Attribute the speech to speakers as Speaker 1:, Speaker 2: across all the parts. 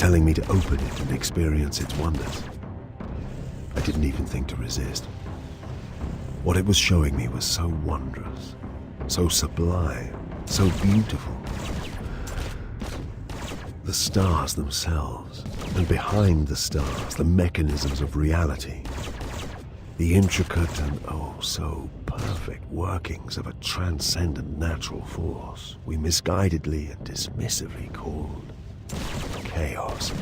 Speaker 1: telling me to open it and experience its wonders. I didn't even think to resist. What it was showing me was so wondrous, so sublime, so beautiful. The stars themselves, and behind the stars, the mechanisms of reality. The intricate and oh so perfect workings of a transcendent natural force we misguidedly and dismissively called chaos.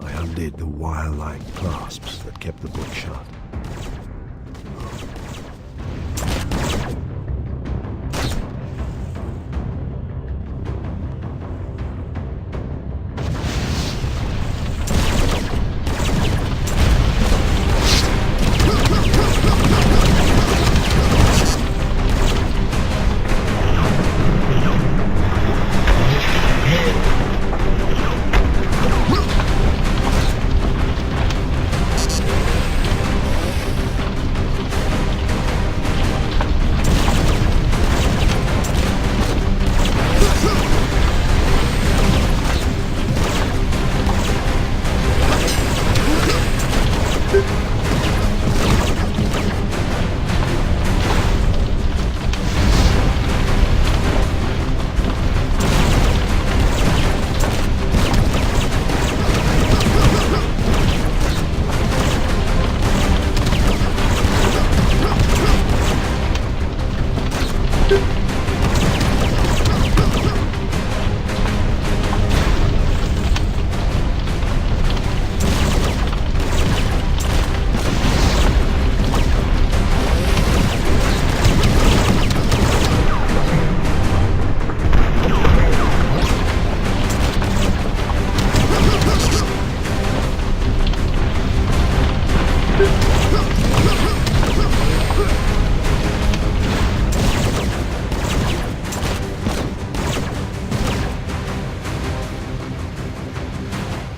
Speaker 1: I undid the wire-like clasps that kept the book shut.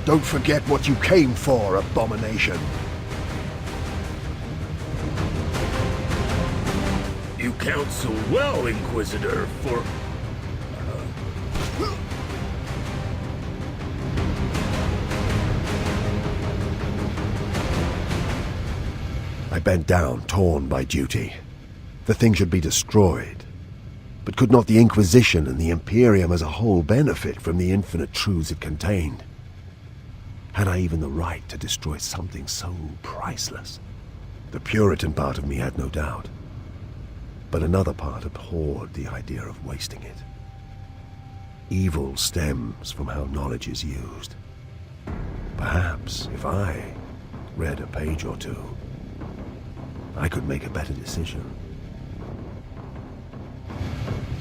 Speaker 1: Don't forget what you came for, abomination.
Speaker 2: You counsel well, Inquisitor, for...
Speaker 1: I bent down, torn by duty. The thing should be destroyed. But could not the Inquisition and the Imperium as a whole benefit from the infinite truths it contained? Had I even the right to destroy something so priceless? The Puritan part of me had no doubt. But another part abhorred the idea of wasting it. Evil stems from how knowledge is used. Perhaps if I read a page or two, I could make a better decision.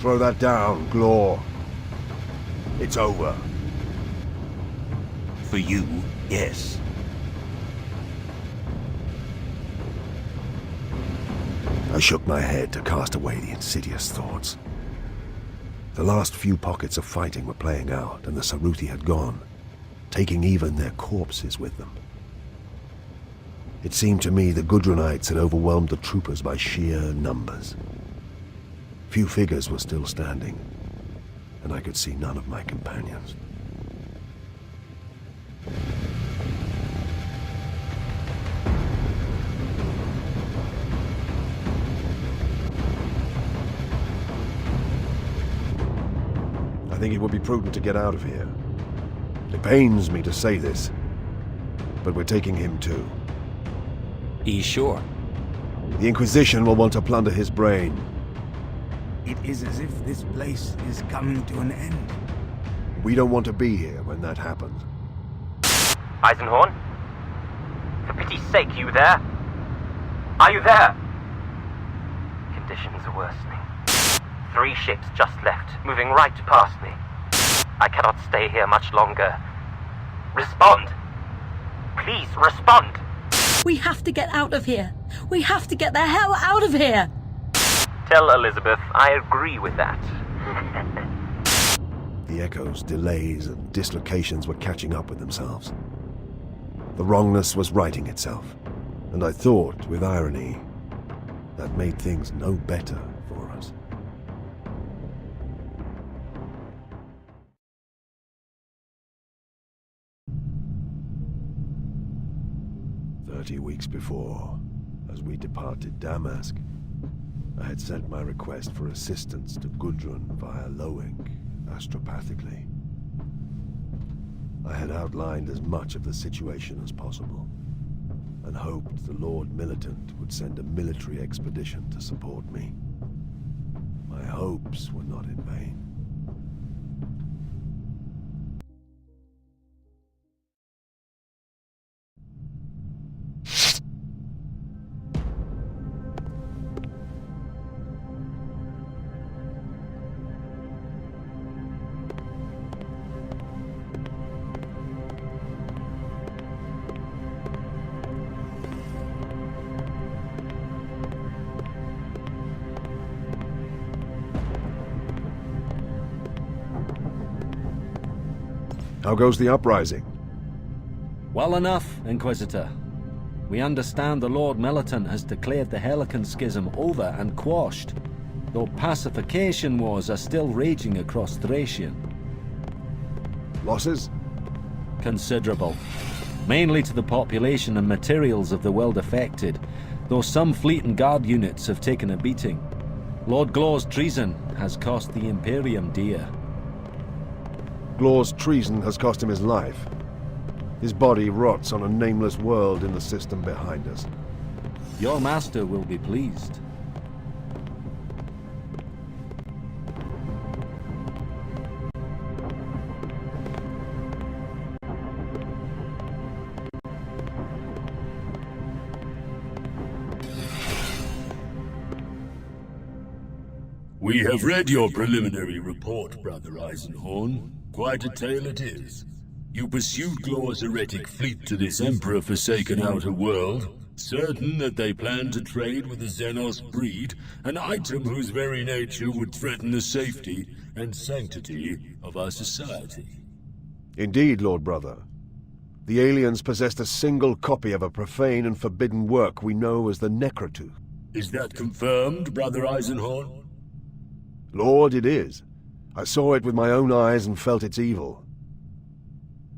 Speaker 1: Throw that down, Glaw. It's over.
Speaker 2: For you, yes.
Speaker 1: I shook my head to cast away the insidious thoughts. The last few pockets of fighting were playing out, and the Sarути had gone, taking even their corpses with them. It seemed to me the Gudrunites had overwhelmed the troopers by sheer numbers. Few figures were still standing, and I could see none of my companions. I think it would be prudent to get out of here. It pains me to say this, but we're taking him too.
Speaker 3: Are you sure?
Speaker 1: The Inquisition will want to plunder his brain.
Speaker 2: It is as if this place is coming to an end.
Speaker 1: We don't want to be here when that happens.
Speaker 4: Eisenhorn? For pity's sake, you there? Are you there? Conditions are worsening. 3 ships just left, moving right past me. I cannot stay here much longer. Respond! Please, respond!
Speaker 5: We have to get out of here. We have to get the hell out of here.
Speaker 4: Tell Elizabeth I agree with that.
Speaker 1: The echoes, delays, and dislocations were catching up with themselves. The wrongness was righting itself, and I thought, with irony, that made things no better for us. "30 weeks before, as we departed Damask, I had sent my request for assistance to Gudrun via Loink, astropathically. I had outlined as much of the situation as possible, and hoped the Lord Militant would send a military expedition to support me. My hopes were not in vain. How goes the uprising?
Speaker 3: Well enough, Inquisitor. We understand the Lord Militant has declared the Helican Schism over and quashed, though pacification wars are still raging across Thracia.
Speaker 1: Losses?
Speaker 3: Considerable. Mainly to the population and materials of the world affected, though some fleet and guard units have taken a beating. Lord Glaw's treason has cost the Imperium dear.
Speaker 1: Glaw's treason has cost him his life. His body rots on a nameless world in the system behind us.
Speaker 3: Your master will be pleased.
Speaker 2: We have read your preliminary report, Brother Eisenhorn. Quite a tale it is. You pursued Glaw's heretic fleet to this Emperor-forsaken outer world, certain that they planned to trade with the Xenos breed, an item whose very nature would threaten the safety and sanctity of our society.
Speaker 1: Indeed, Lord Brother. The aliens possessed a single copy of a profane and forbidden work we know as the Necrotek.
Speaker 2: Is that confirmed, Brother Eisenhorn?
Speaker 1: Lord, it is. I saw it with my own eyes and felt its evil.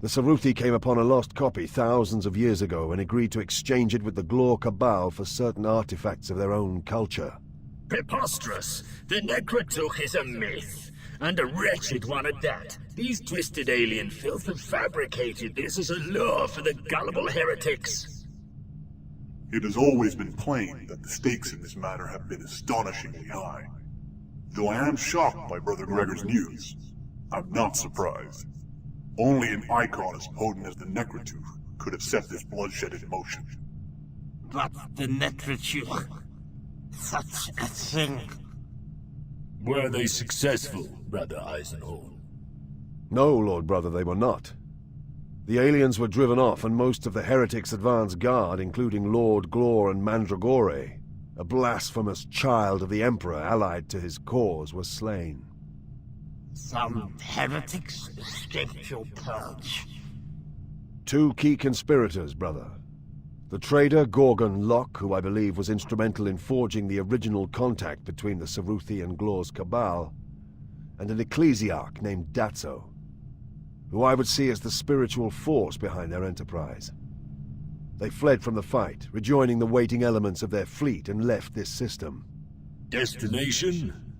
Speaker 1: The Sarути came upon a lost copy thousands of years ago and agreed to exchange it with the Glor Cabal for certain artifacts of their own culture.
Speaker 2: Preposterous! The Necrotek is a myth, and a wretched one at that. These twisted alien filth have fabricated this as a lure for the gullible heretics.
Speaker 6: It has always been plain that the stakes in this matter have been astonishingly high. Though I am shocked by Brother Gregor's news, I'm not surprised. Only an icon as potent as the Necrotek could have set this bloodshed in motion.
Speaker 7: But the Necrotek... such a thing...
Speaker 2: Were they successful, Brother Eisenhorn?
Speaker 1: No, Lord Brother, they were not. The aliens were driven off, and most of the heretics' advance guard, including Lord Glor and Mandragore, a blasphemous child of the Emperor allied to his cause, was slain.
Speaker 7: Some heretics escaped your purge.
Speaker 1: 2 key conspirators, brother. The trader Gorgon Locke, who I believe was instrumental in forging the original contact between the Sarути and Glor's Cabal, and an ecclesiarch named Datso, who I would see as the spiritual force behind their enterprise. They fled from the fight, rejoining the waiting elements of their fleet, and left this system.
Speaker 2: Destination?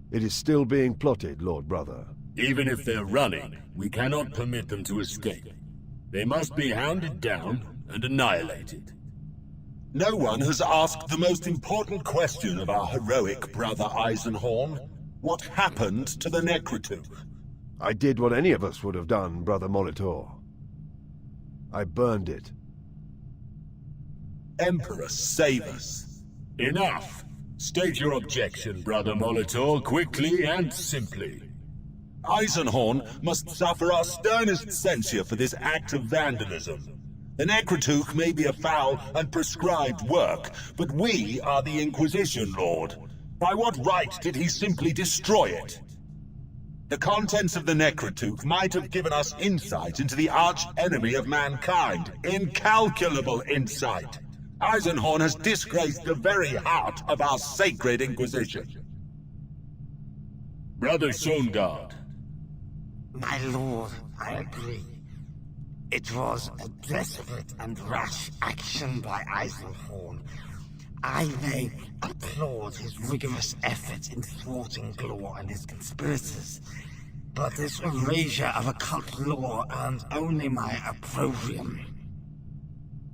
Speaker 1: It is still being plotted, Lord Brother.
Speaker 2: Even if they're running, we cannot permit them to escape. They must be hounded down and annihilated.
Speaker 8: No one has asked the most important question of our heroic Brother Eisenhorn. What happened to the Necrotek?
Speaker 1: I did what any of us would have done, Brother Molitor. I burned it.
Speaker 8: Emperor, save us.
Speaker 2: Enough! State your objection, Brother Molitor, quickly and simply.
Speaker 8: Eisenhorn must suffer our sternest censure for this act of vandalism. The Necrotek may be a foul and prescribed work, but we are the Inquisition, Lord. By what right did he simply destroy it? The contents of the Necrotek might have given us insight into the arch-enemy of mankind. Incalculable insight. Eisenhorn has disgraced the very heart of our sacred Inquisition.
Speaker 2: Brother Songard.
Speaker 7: My lord, I agree. It was a desperate and rash action by Eisenhorn. I may applaud his rigorous effort in thwarting Glor and his conspirators, but this erasure of occult law earned only my opprobrium.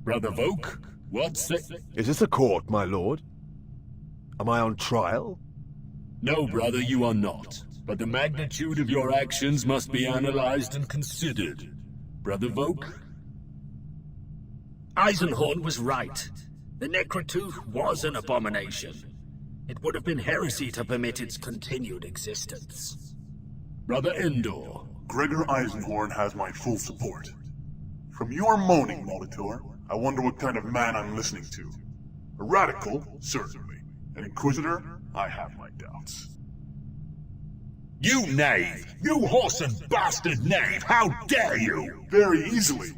Speaker 2: Brother Volk, what's it?
Speaker 1: Is this a court, my lord? Am I on trial?
Speaker 2: No, brother, you are not. But the magnitude of your actions must be analyzed and considered. Brother Volk?
Speaker 9: Eisenhorn was right. The Necrotek was an abomination. It would have been heresy to permit its continued existence.
Speaker 2: Brother Endor.
Speaker 6: Gregor Eisenhorn has my full support. From your moaning, Molitor, I wonder what kind of man I'm listening to. A radical, certainly. An inquisitor, I have my doubts.
Speaker 8: You knave! You horse and bastard knave! How dare you!
Speaker 6: Very easily.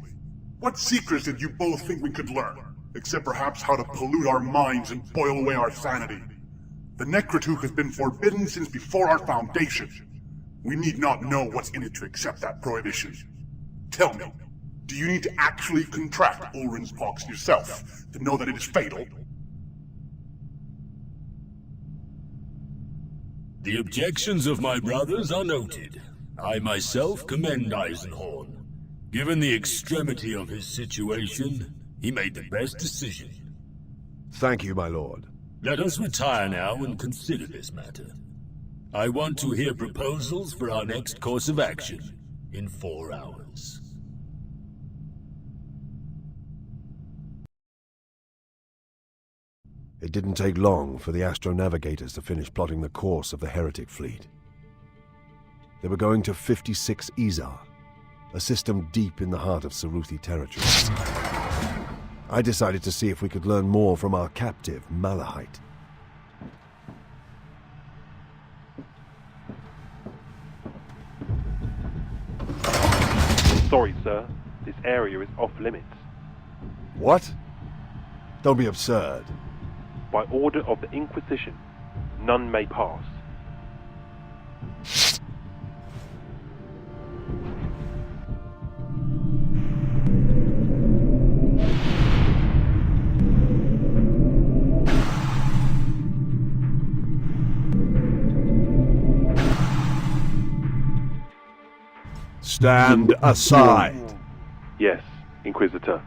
Speaker 6: What secrets did you both think we could learn? Except perhaps how to pollute our minds and boil away our sanity. The Necrotek has been forbidden since before our foundation. We need not know what's in it to accept that prohibition. Tell me, do you need to actually contract Ulrin's pox yourself to know that it is fatal?
Speaker 2: The objections of my brothers are noted. I myself commend Eisenhorn. Given the extremity of his situation, he made the best decision.
Speaker 1: Thank you, my lord.
Speaker 2: Let us retire now and consider this matter. I want to hear proposals for our next course of action in 4 hours.
Speaker 1: It didn't take long for the astronavigators to finish plotting the course of the heretic fleet. They were going to 56 Izar, a system deep in the heart of Sarути territory. I decided to see if we could learn more from our captive, Malahite.
Speaker 10: Sorry, sir. This area is off limits.
Speaker 1: What? Don't be absurd.
Speaker 10: By order of the Inquisition, none may pass.
Speaker 1: Stand aside.
Speaker 10: Yes, Inquisitor.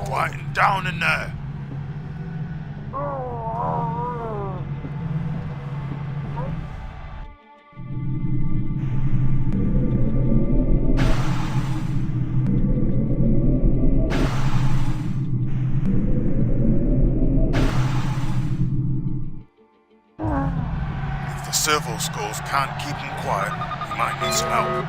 Speaker 11: Quieten down in there. If the servo skulls can't keep them quiet, we might need some help.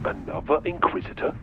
Speaker 10: Another Inquisitor?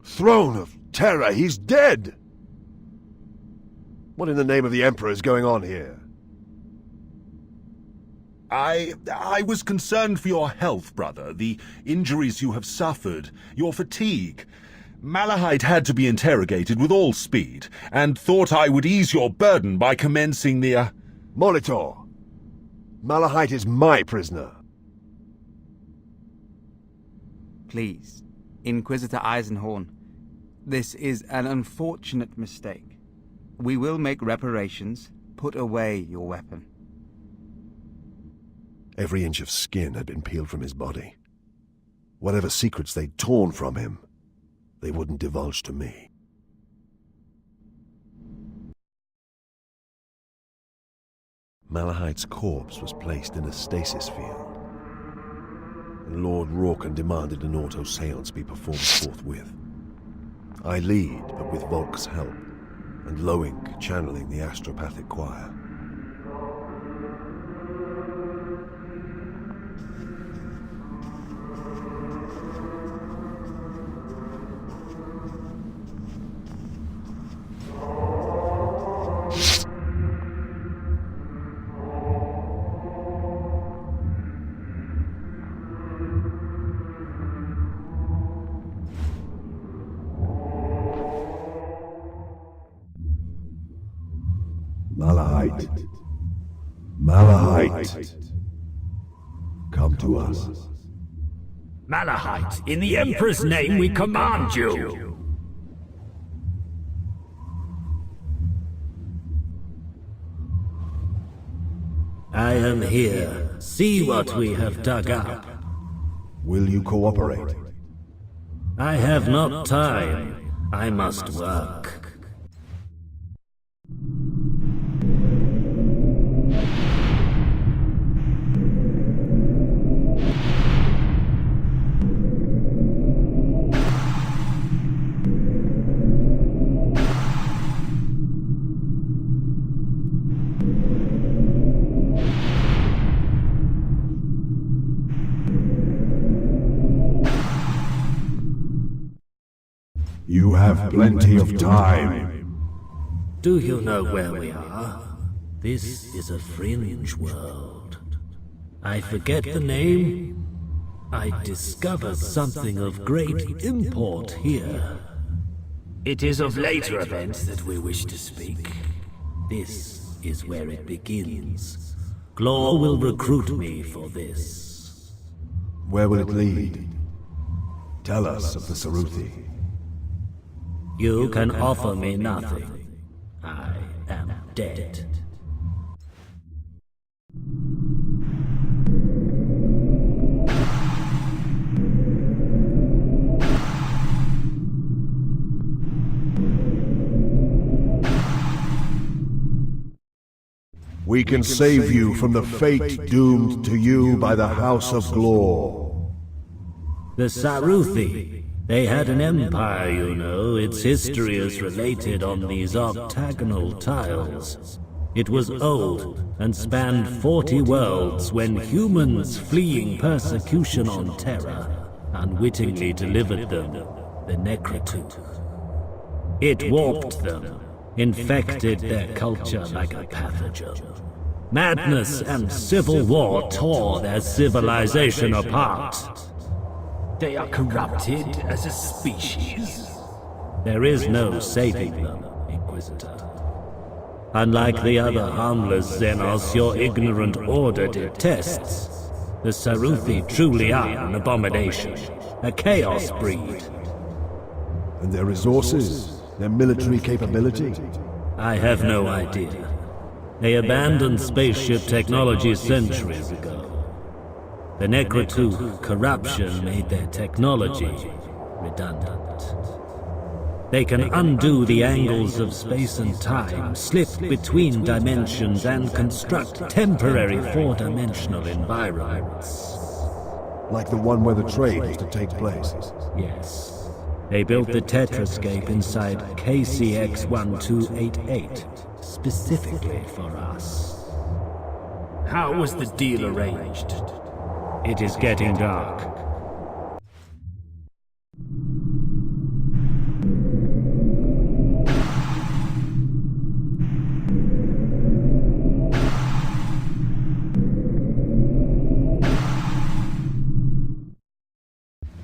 Speaker 1: Throne of Terror, he's dead! What in the name of the Emperor is going on here?
Speaker 8: I was concerned for your health, brother, the injuries you have suffered, your fatigue. Malahide had to be interrogated with all speed, and thought I would ease your burden by commencing the,
Speaker 1: Molitor! Malahide is my prisoner.
Speaker 12: Please, Inquisitor Eisenhorn, this is an unfortunate mistake. We will make reparations. Put away your weapon.
Speaker 1: Every inch of skin had been peeled from his body. Whatever secrets they'd torn from him, they wouldn't divulge to me. Malahite's corpse was placed in a stasis field, and Lord Rorken demanded an auto-seance be performed forthwith. I lead, but with Volk's help, and Loink channeling the astropathic choir. Malahite, come to us.
Speaker 9: Malahite, in the Emperor's name we command you! I am here. See what we have dug up.
Speaker 1: Will you cooperate?
Speaker 9: I have not time. I must work.
Speaker 1: You have plenty of time.
Speaker 9: Do you know where we are? This is a fringe world. I forget the name. I discover something of great import here. It is of later events that we wish to speak. This is where it begins. Glor will recruit me for this.
Speaker 1: Where will it lead? Tell us of the Saruti.
Speaker 9: You can offer me nothing. I am dead.
Speaker 1: We can save you from the fate doomed to you by the House of Glor.
Speaker 9: The Saruti. They had an empire, you know. Its history is related on these octagonal tiles. It was old and spanned 40 worlds when humans fleeing persecution on Terra unwittingly delivered them the Necrotek. It warped them, infected their culture like a pathogen. Madness and civil war tore their civilization apart. They are corrupted as a species. There is no saving them, Inquisitor. Unlike the other harmless Xenos your ignorant order detests, the Saruti truly are an abomination, a chaos breed.
Speaker 1: And their resources, their military capability?
Speaker 9: I have no idea. They abandoned spaceship technology centuries ago. The Necrotek corruption made their technology redundant. They can undo the angles of space and time, slip between dimensions, and construct temporary four-dimensional environments.
Speaker 1: Like the one where the trade is to take place?
Speaker 9: Yes. They built the Tetrascape inside KCX-1288, specifically for us. How was the deal arranged? It is getting dark.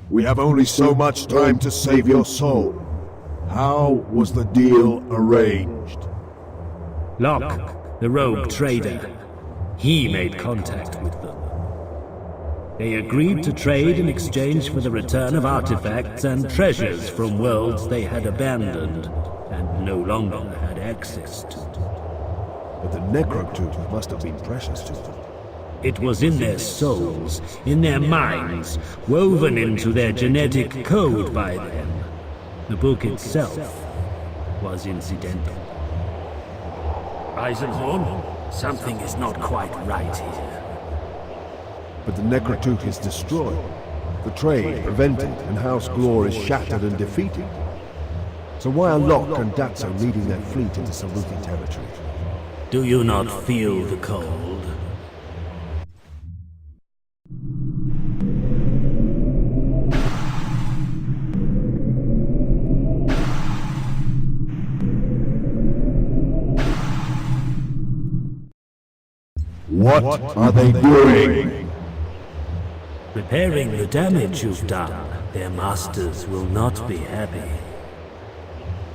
Speaker 1: We have only so much time to save your soul. How was the deal arranged?
Speaker 9: Locke, the rogue trader, he made contact with them. They agreed to trade in exchange for the return of artifacts and treasures from worlds they had abandoned and no longer had access to.
Speaker 1: But the Necrotek must have been precious to them.
Speaker 9: It was in their souls, in their minds, woven into their genetic code by them. The book itself was incidental.
Speaker 13: Eisenhorn, something is not quite right here.
Speaker 1: But the Necrotech is destroyed. The trade prevented, and House Glor is shattered and defeated. So why are Locke and Datso leading their fleet into Saruthi territory?
Speaker 9: Do you not feel the cold?
Speaker 1: What are they doing?
Speaker 9: Repairing the damage you've done. Their masters will not be happy.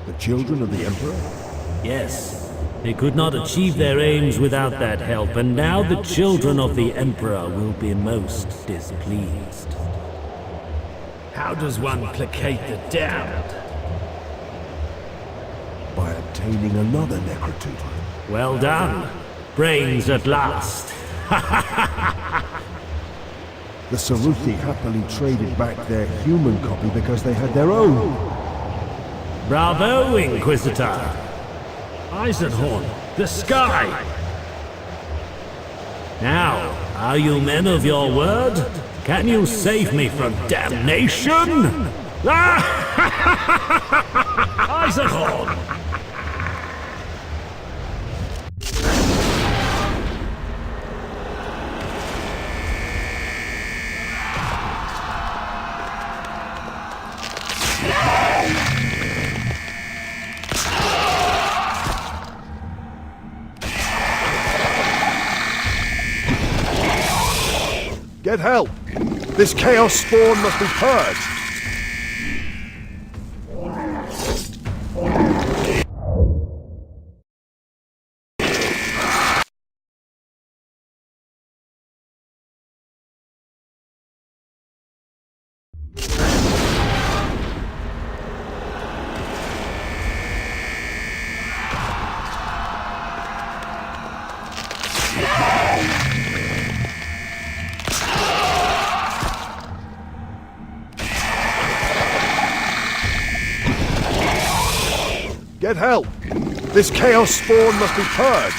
Speaker 1: The children of the Emperor?
Speaker 9: Yes. They could not achieve their aims without that help, and now the children of the Emperor will be most displeased.
Speaker 13: How does one placate the damned?
Speaker 1: By obtaining another Necrotech.
Speaker 9: Well done. Brains at last.
Speaker 1: The Saruthi happily traded back their human copy because they had their own.
Speaker 9: Bravo, Inquisitor!
Speaker 13: Eisenhorn, the sky!
Speaker 9: Now, are you men of your word? Can you save me from damnation?
Speaker 13: Eisenhorn!
Speaker 1: Get help! This chaos spawn must be purged! Get help! This chaos spawn must be purged!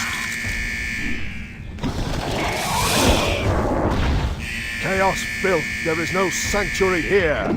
Speaker 1: Chaos filth, there is no sanctuary here!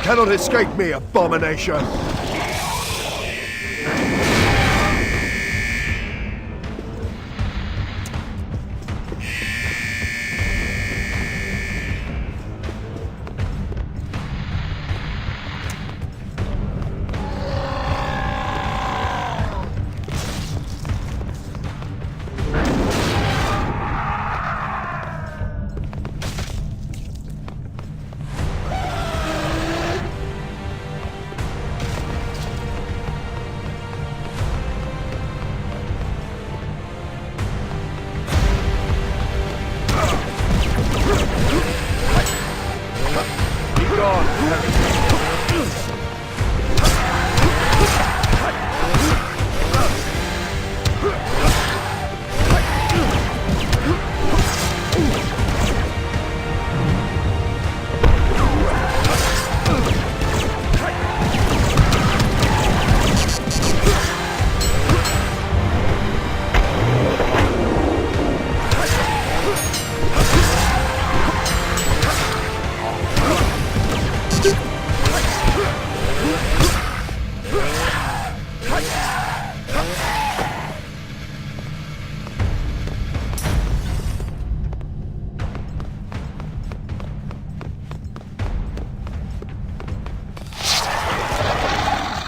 Speaker 1: cannot escape me, abomination!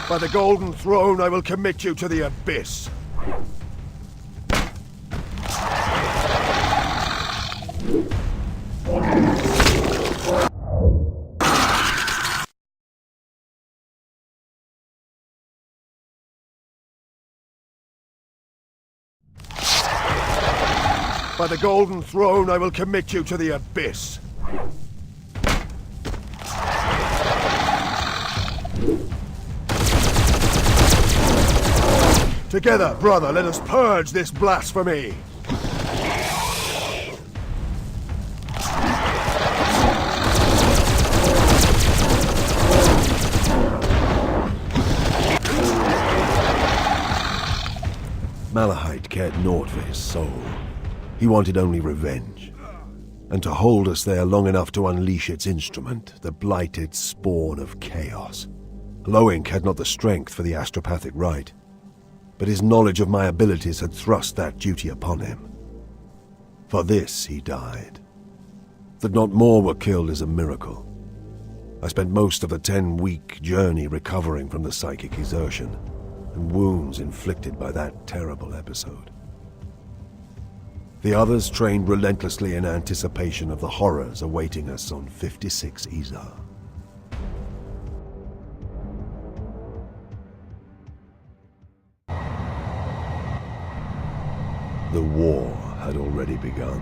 Speaker 1: By the golden throne, I will commit you to the abyss. By the golden throne, I will commit you to the abyss. Together, brother, let us purge this blasphemy! Malahite cared naught for his soul. He wanted only revenge. And to hold us there long enough to unleash its instrument, the blighted spawn of chaos. Loink had not the strength for the astropathic rite, but his knowledge of my abilities had thrust that duty upon him. For this he died. That not more were killed is a miracle. I spent most of the 10-week journey recovering from the psychic exertion and wounds inflicted by that terrible episode. The others trained relentlessly in anticipation of the horrors awaiting us on 56 Izar. The war had already begun.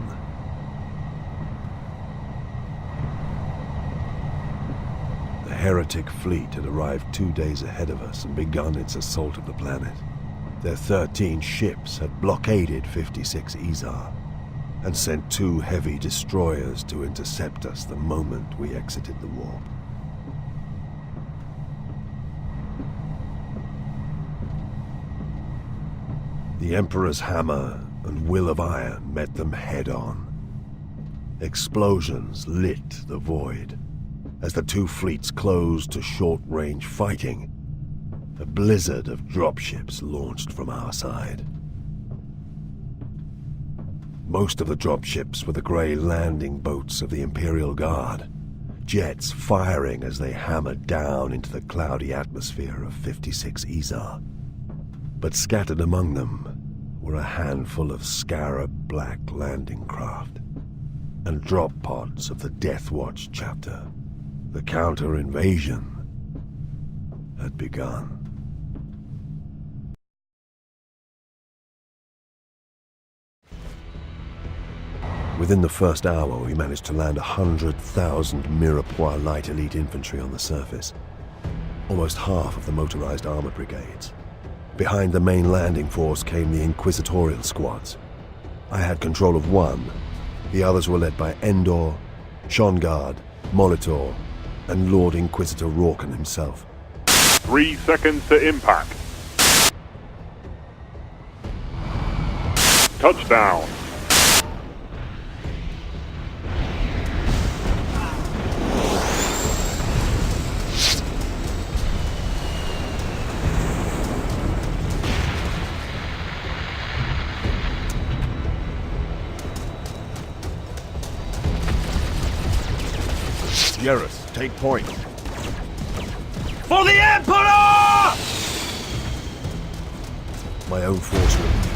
Speaker 1: The heretic fleet had arrived 2 days ahead of us and begun its assault of the planet. Their 13 ships had blockaded 56 Izar and sent 2 heavy destroyers to intercept us the moment we exited the warp. The Emperor's hammer and will of iron met them head-on. Explosions lit the void as the 2 fleets closed to short-range fighting. A blizzard of dropships launched from our side. Most of the dropships were the grey landing boats of the Imperial Guard, jets firing as they hammered down into the cloudy atmosphere of 56 Izar. But scattered among them were a handful of scarab black landing craft and drop pods of the Death Watch chapter. The counter-invasion had begun. Within the first hour, we managed to land 100,000 Mirepoix light elite infantry on the surface, almost half of the motorized armored brigades. Behind the main landing force came the inquisitorial squads. I had control of one. The others were led by Endor, Shongard, Molitor, and Lord Inquisitor Rorken himself.
Speaker 10: 3 seconds to impact. Touchdown.
Speaker 1: Yaris, take point.
Speaker 3: For the Emperor!
Speaker 1: My own force will.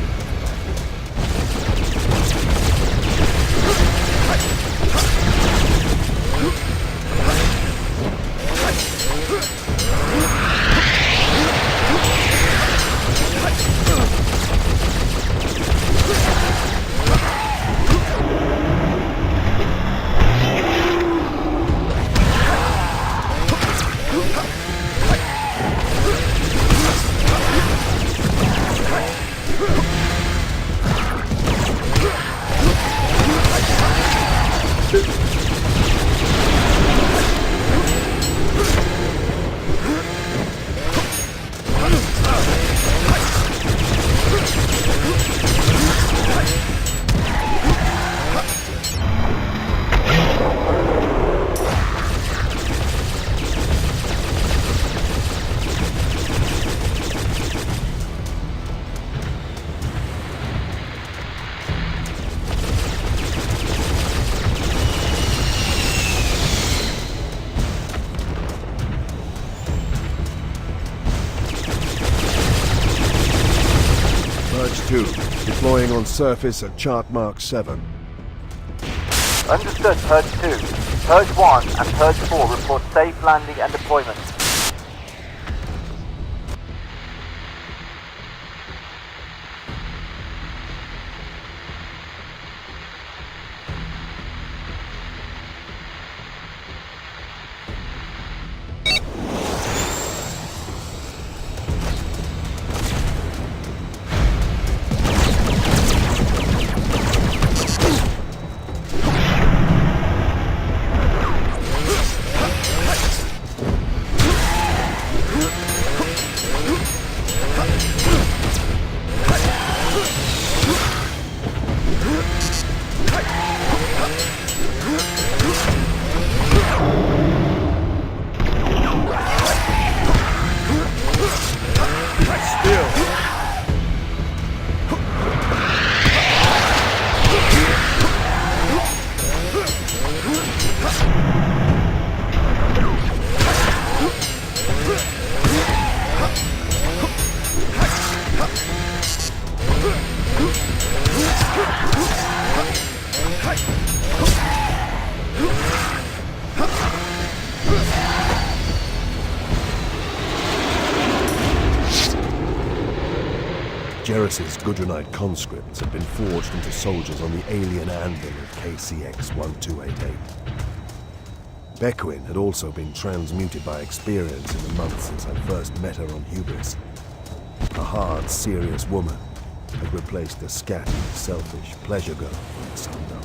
Speaker 1: Deploying on surface at chart mark 7.
Speaker 14: Understood, Purge 2. Purge 1 and Purge 4 report safe landing and deployment.
Speaker 1: Jerris's Gudronite conscripts had been forged into soldiers on the alien anvil of KCX-1288. Bequin had also been transmuted by experience in the months since I first met her on Hubris. A hard, serious woman had replaced the scatty, selfish pleasure girl from the Sundown.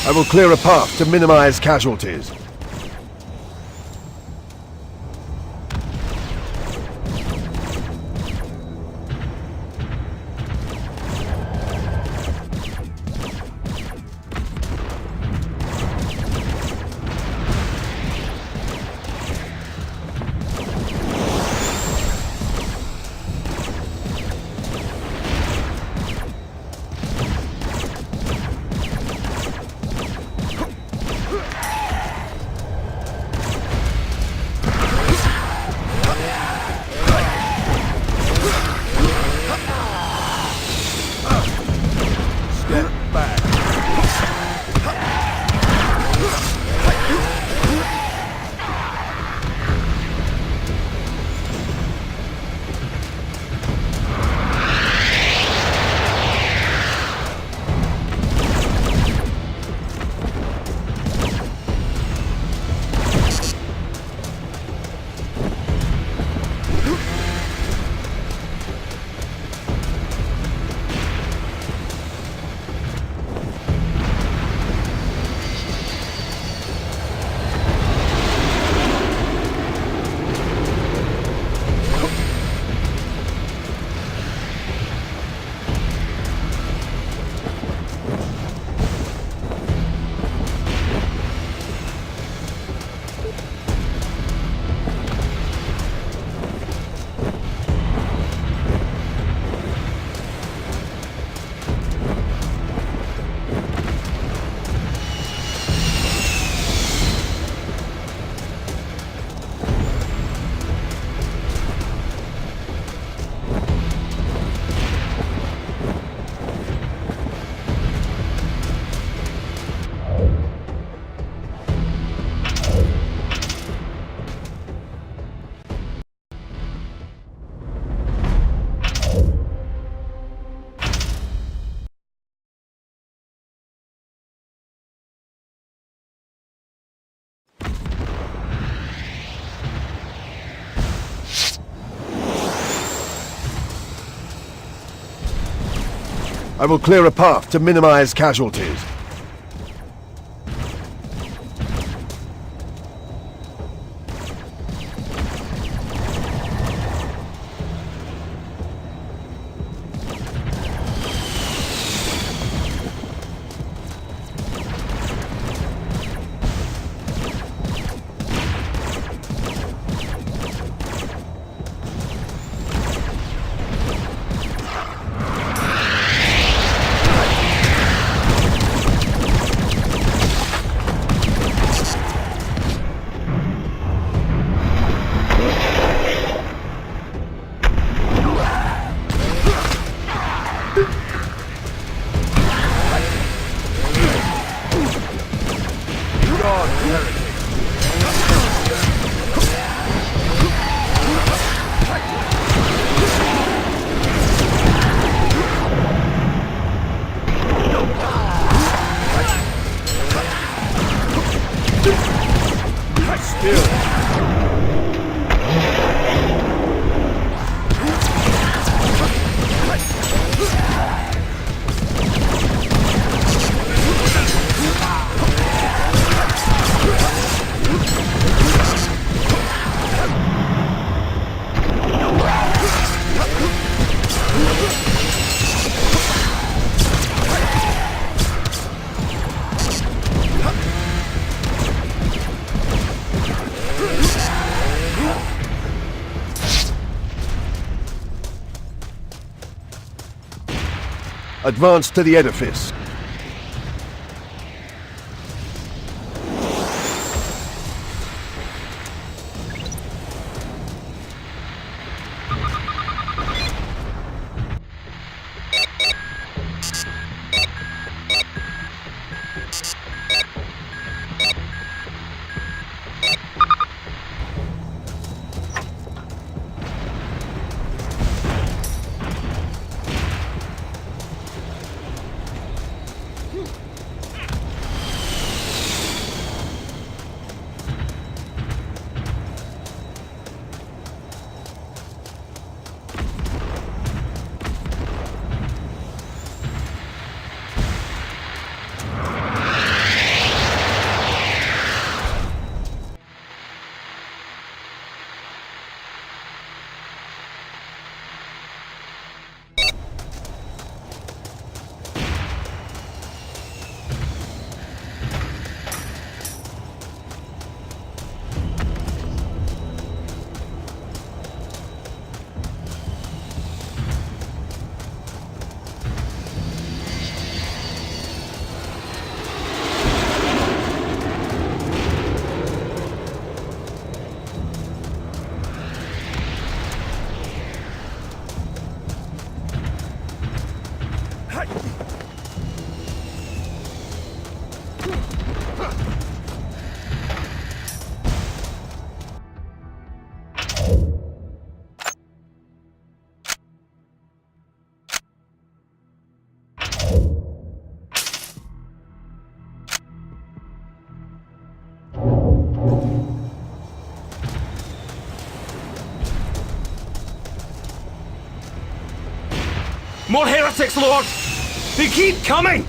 Speaker 1: I will clear a path to minimize casualties. I will clear a path to minimize casualties. Advance to the edifice.
Speaker 15: More heretics, Lord! They keep coming!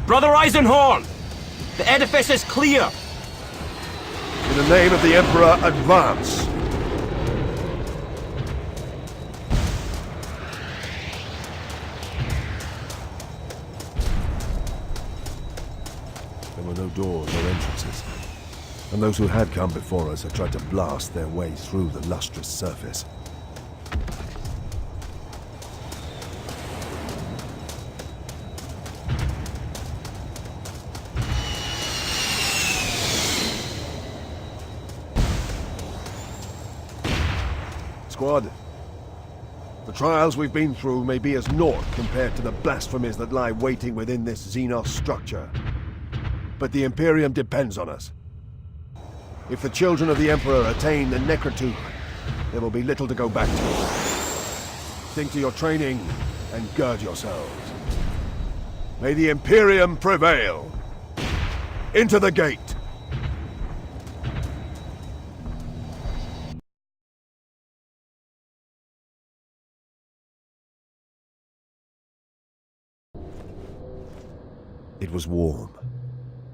Speaker 15: Brother Eisenhorn! The edifice is clear!
Speaker 1: In the name of the Emperor, advance! There were no doors or entrances, and those who had come before us had tried to blast their way through the lustrous surface. Squad, the trials we've been through may be as naught compared to the blasphemies that lie waiting within this Xenos structure. But the Imperium depends on us. If the children of the Emperor attain the Necrotek, there will be little to go back to. Think to your training and gird yourselves. May the Imperium prevail! Into the gate! It was warm,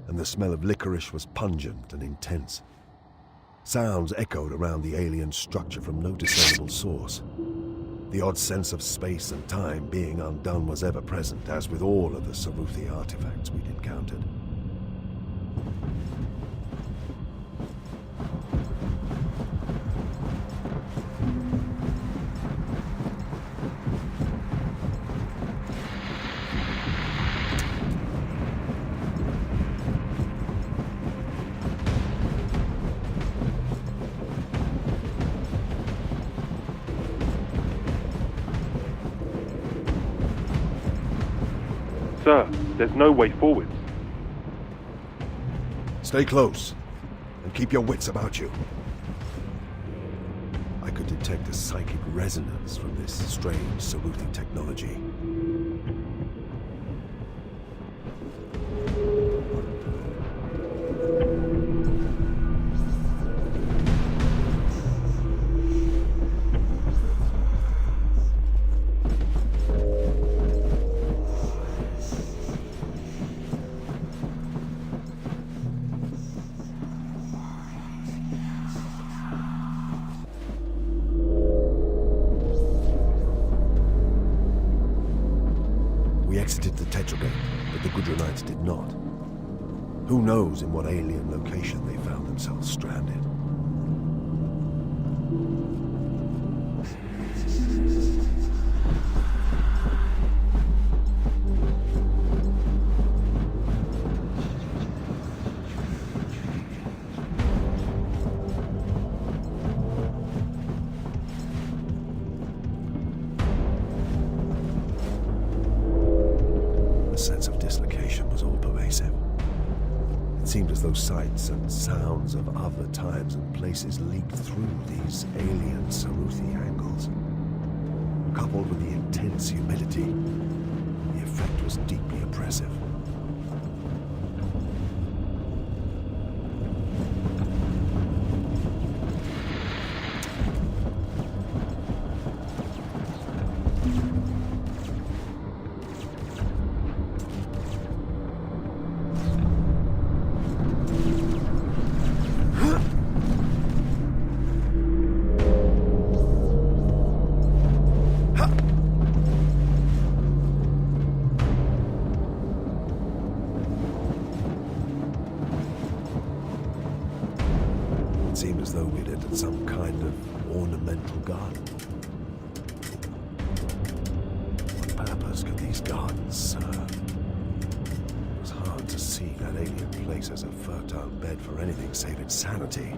Speaker 1: and the smell of licorice was pungent and intense. Sounds echoed around the alien structure from no discernible source. The odd sense of space and time being undone was ever present, as with all of the Saruthi artifacts we'd encountered.
Speaker 10: Sir, there's no way forwards.
Speaker 1: Stay close, and keep your wits about you. I could detect a psychic resonance from this strange Saruthi technology. Exited the Tetragate, but the Gudronites did not. Who knows in what alien location they found themselves stranded. as though sights and sounds of other times and places leaked through these alien Saruthi angles. Coupled with the intense humidity, the effect was deeply oppressive. Seemed as though we'd entered some kind of ornamental garden. What purpose could these gardens serve? It was hard to see that alien place as a fertile bed for anything save insanity.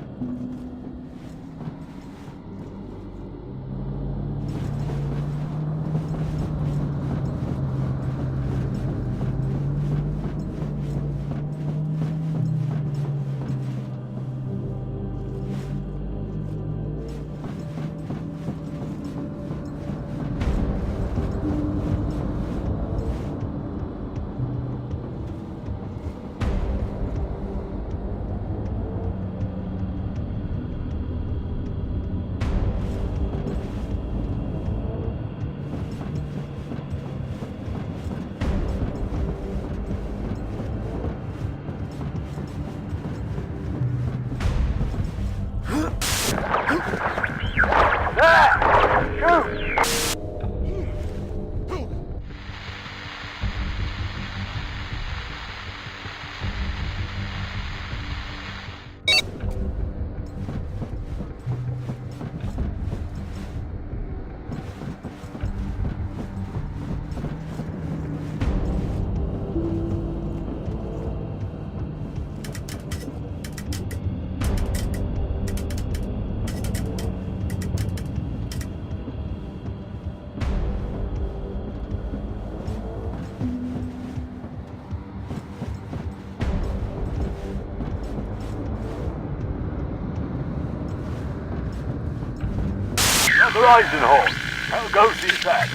Speaker 2: Brother Eisenhorn, how goes the attack?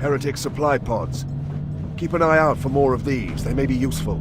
Speaker 1: Heretic supply pods. Keep an eye out for more of these. They may be useful.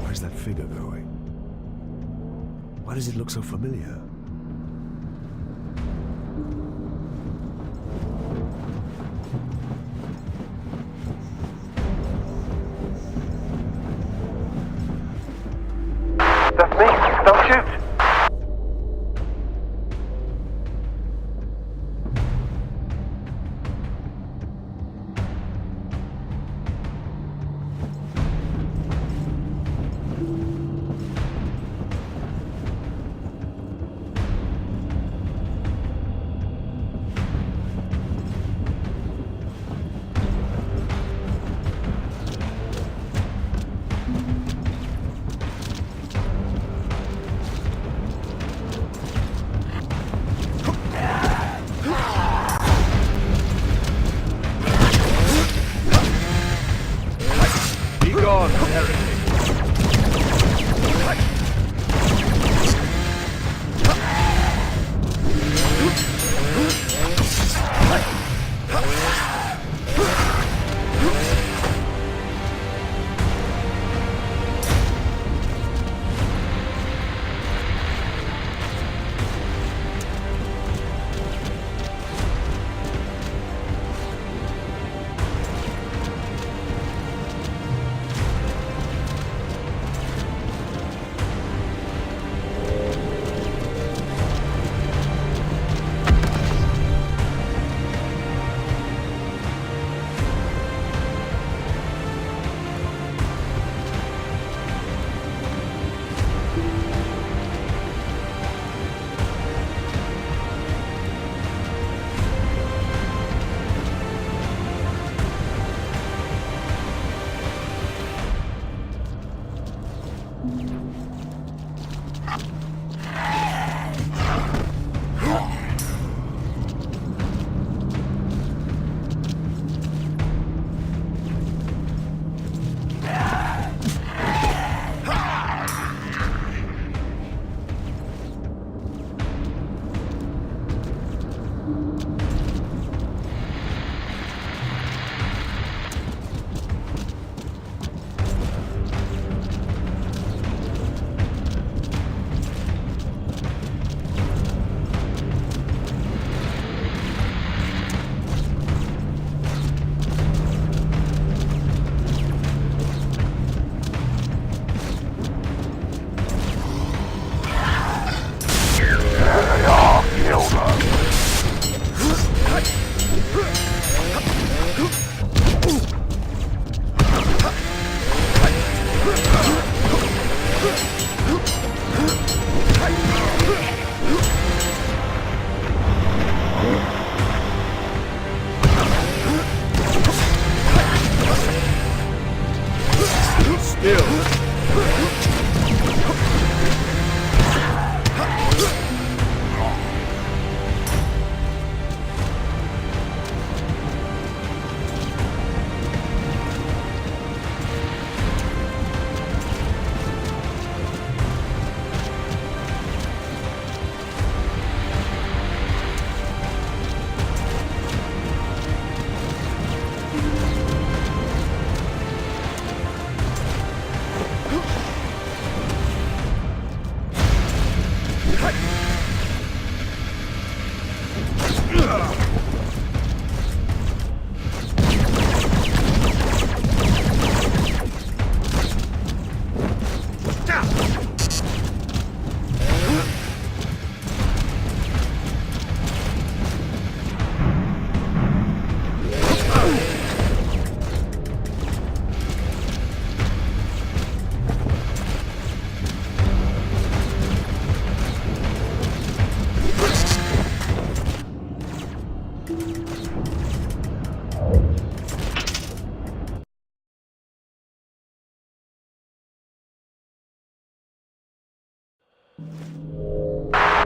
Speaker 1: Where's that figure going? Why does it look so familiar?
Speaker 16: That's me! Don't shoot!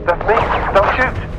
Speaker 16: That's me. Don't shoot.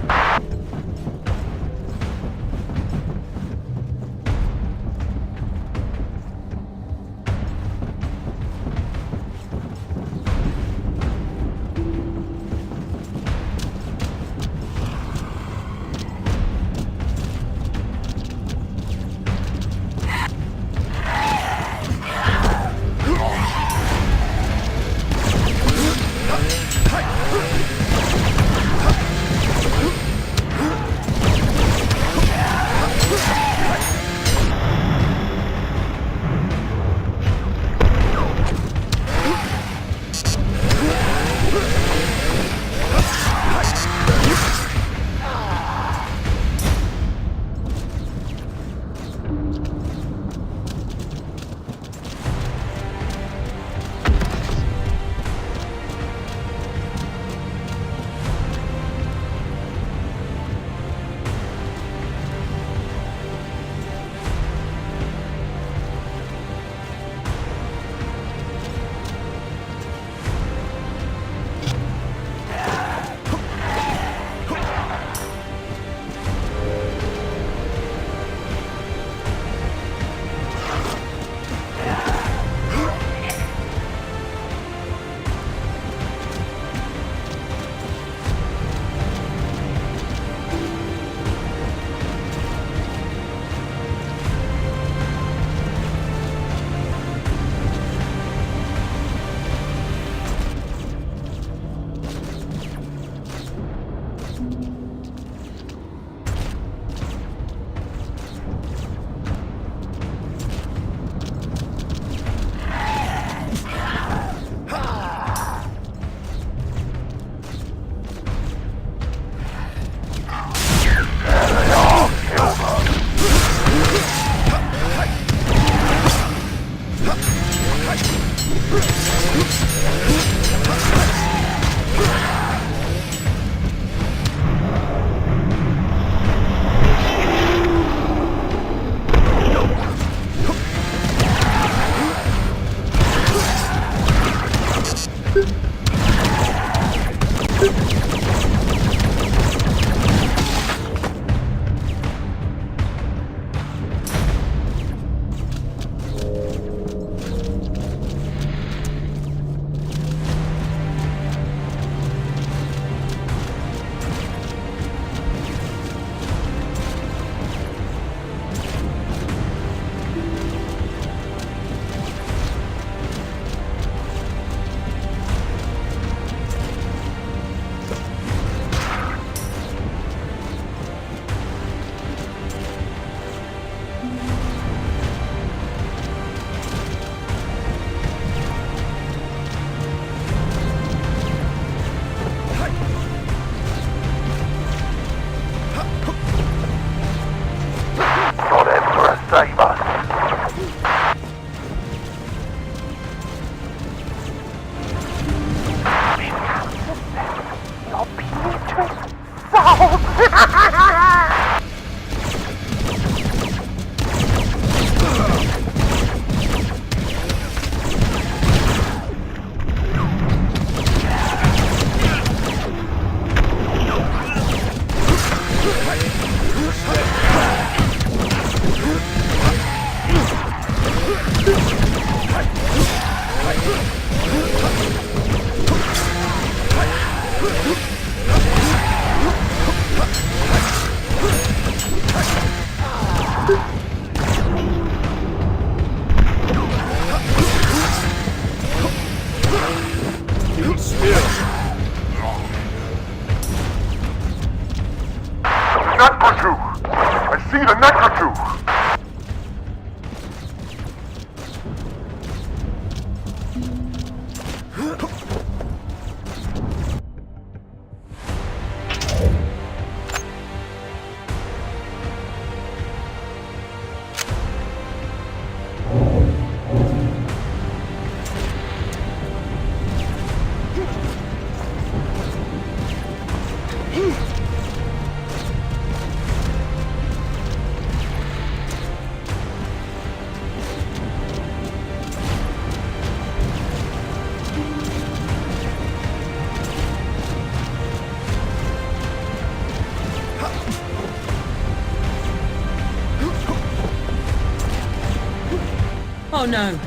Speaker 5: Oh no.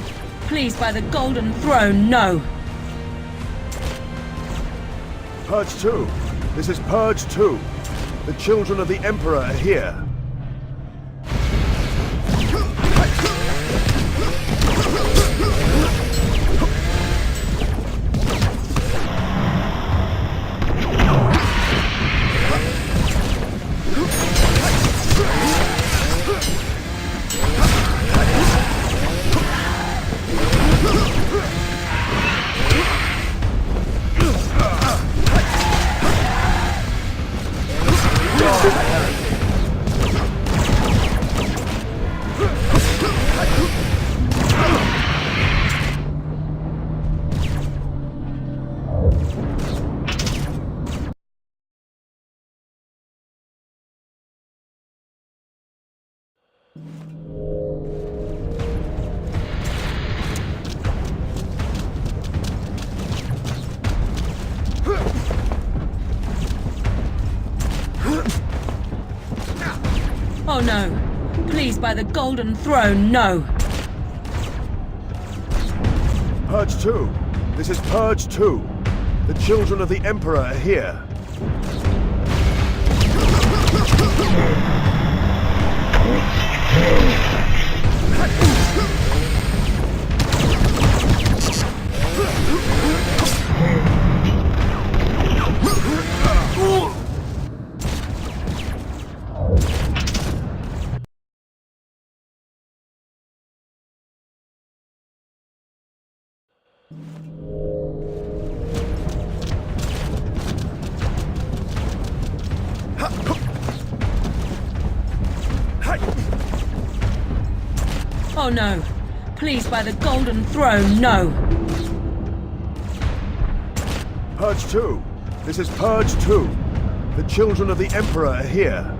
Speaker 5: Please, by the golden throne, no.
Speaker 1: Purge 2. This is Purge 2. The children of the Emperor are here.
Speaker 5: Oh no. Please, by the golden throne, no.
Speaker 1: Purge 2. This is Purge 2. The children of the Emperor are here.
Speaker 5: Oh no. Please, by the golden throne, no.
Speaker 1: Purge 2. This is Purge 2. The children of the Emperor are here.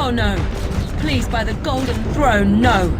Speaker 5: Oh no. Please, by the golden throne, no.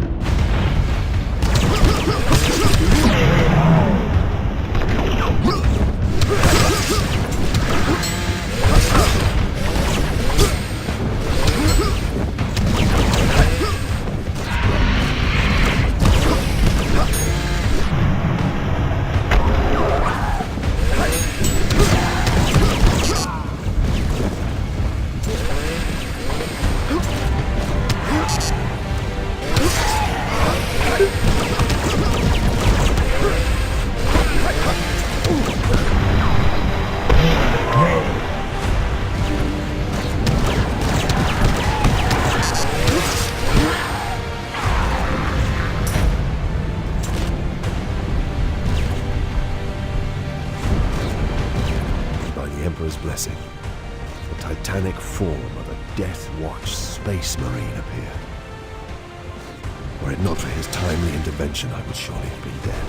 Speaker 1: Blessing, the titanic form of a Death Watch space marine appeared. Were it not for his timely intervention, I would surely have been dead.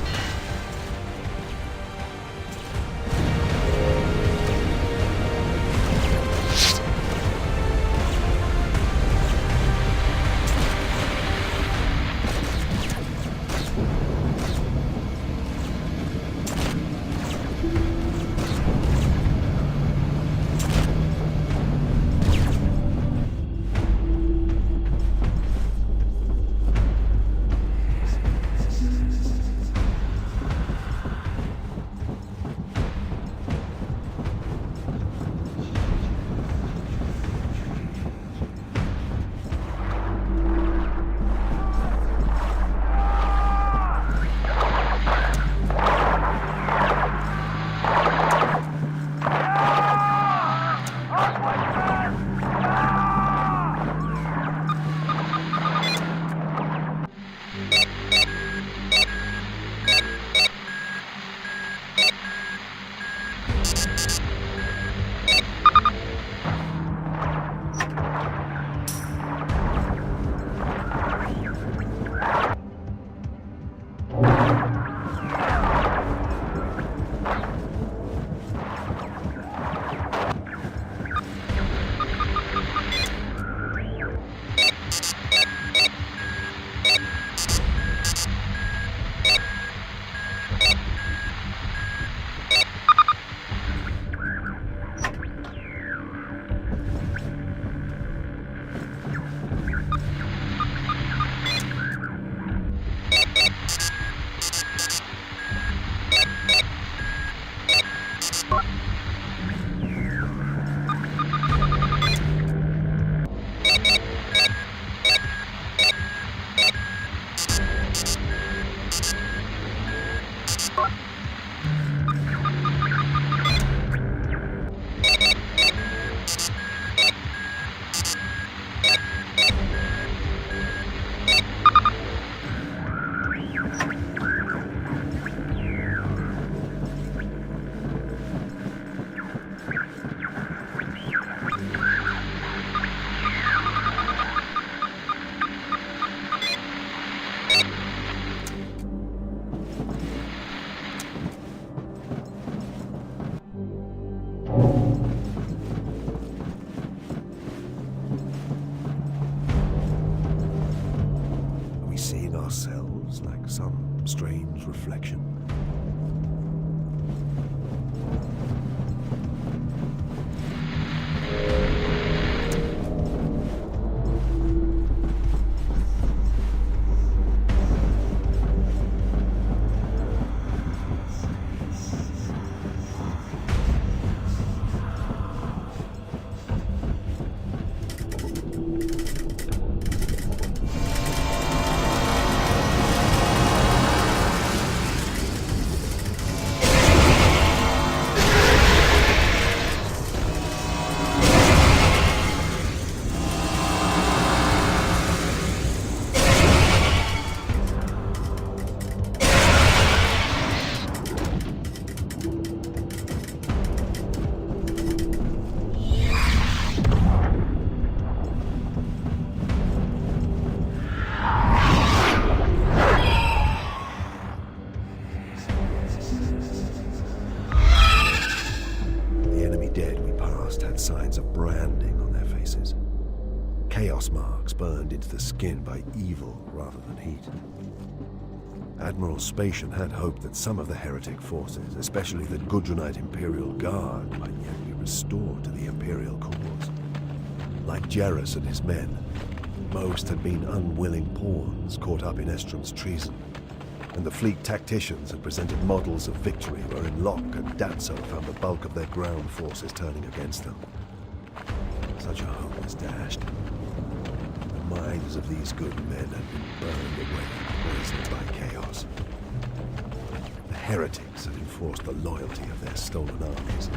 Speaker 1: ourselves like some strange reflection? Signs of branding on their faces. Chaos marks burned into the skin by evil rather than heat. Admiral Spatian had hoped that some of the heretic forces, especially the Gudrunite Imperial Guard, might yet be restored to the Imperial cause. Like Jarrus and his men, most had been unwilling pawns caught up in Estrom's treason, and the fleet tacticians had presented models of victory wherein Locke and Datso found the bulk of their ground forces turning against them. Such a hope was dashed. The minds of these good men had been burned away, poisoned by chaos. The heretics had enforced the loyalty of their stolen armies.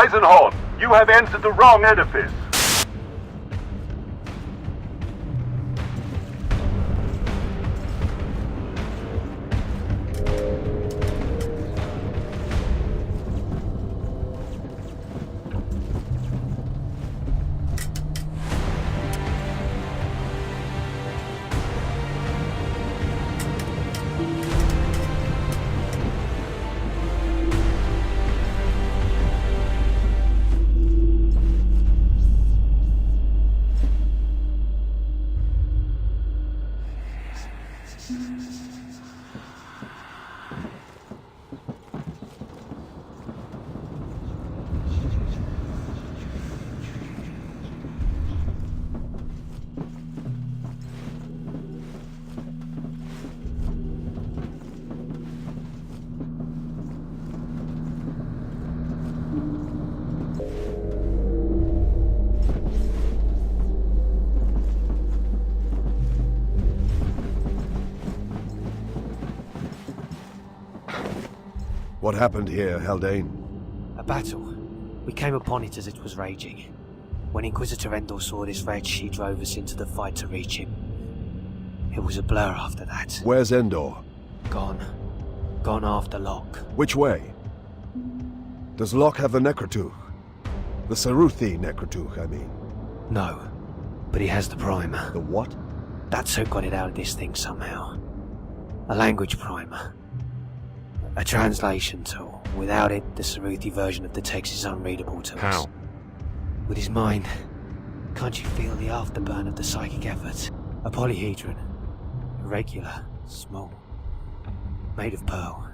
Speaker 16: Eisenhorn, you have entered the wrong edifice.
Speaker 1: What happened here, Haldane?
Speaker 17: A battle. We came upon it as it was raging. When Inquisitor Endor saw this rage, she drove us into the fight to reach him. It was a blur after that.
Speaker 1: Where's Endor?
Speaker 17: Gone. Gone after Locke.
Speaker 1: Which way? Does Locke have the Necroteuch? The Saruthi Necroteuch, I mean.
Speaker 17: No. But he has the primer.
Speaker 1: The what?
Speaker 17: That's who got it out of this thing somehow. A language primer. A translation tool. Without it, the Saruthi version of the text is unreadable to us.
Speaker 3: How?
Speaker 17: With his mind. Can't you feel the afterburn of the psychic effort? A polyhedron. Irregular. Small. Made of pearl.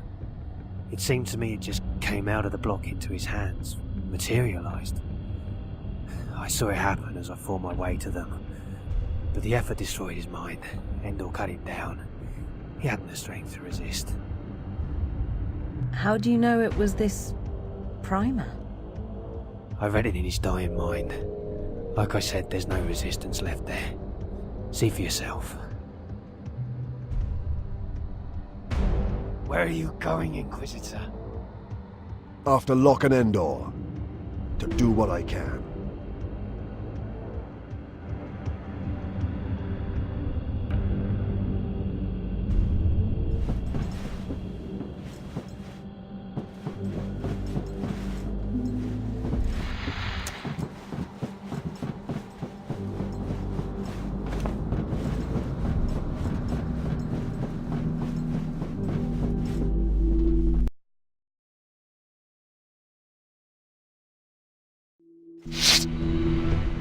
Speaker 17: It seemed to me it just came out of the block into his hands. Materialized. I saw it happen as I fought my way to them. But the effort destroyed his mind. Endor cut him down. He hadn't the strength to resist.
Speaker 5: How do you know it was this primer?
Speaker 17: I read it in his dying mind. Like I said, there's no resistance left there. See for yourself. Where are you going, Inquisitor?
Speaker 1: After Locke and Endor. To do what I can.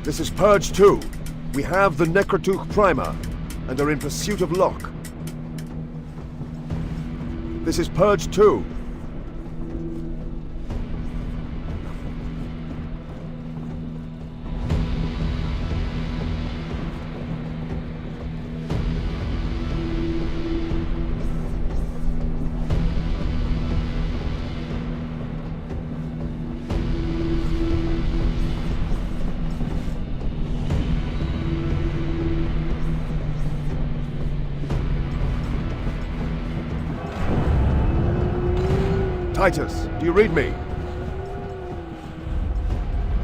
Speaker 1: This is Purge 2. We have the Necroteuch primer, and are in pursuit of Locke. This is Purge 2. Titus, do you read me?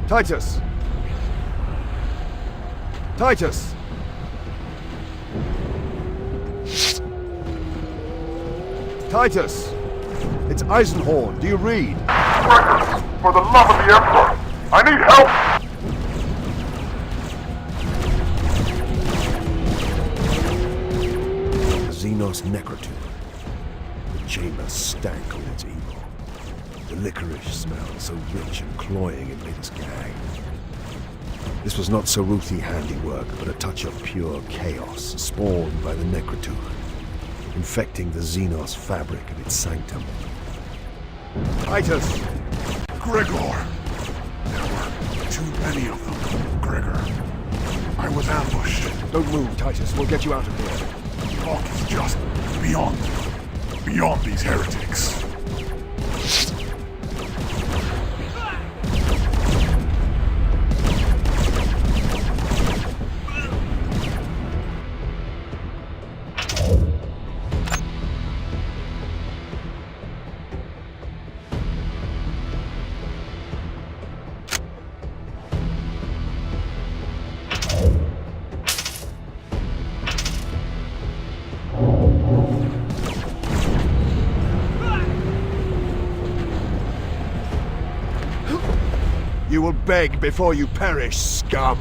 Speaker 1: Titus! Titus! Titus! It's Eisenhorn, do you read?
Speaker 16: For the love of the Emperor! I need help!
Speaker 1: Xenos Necroteuch. The chamber stank with its evil. The licorice smelled so rich and cloying it made us gag. This was not Saruthi handiwork, but a touch of pure chaos spawned by the Necroteuch, infecting the Xenos fabric of its sanctum. Titus!
Speaker 6: Gregor! There were too many of them, Gregor. I was ambushed.
Speaker 1: Don't move, Titus. We'll get you out of here.
Speaker 6: Locke is just beyond these heretics.
Speaker 1: You will beg before you perish, scum!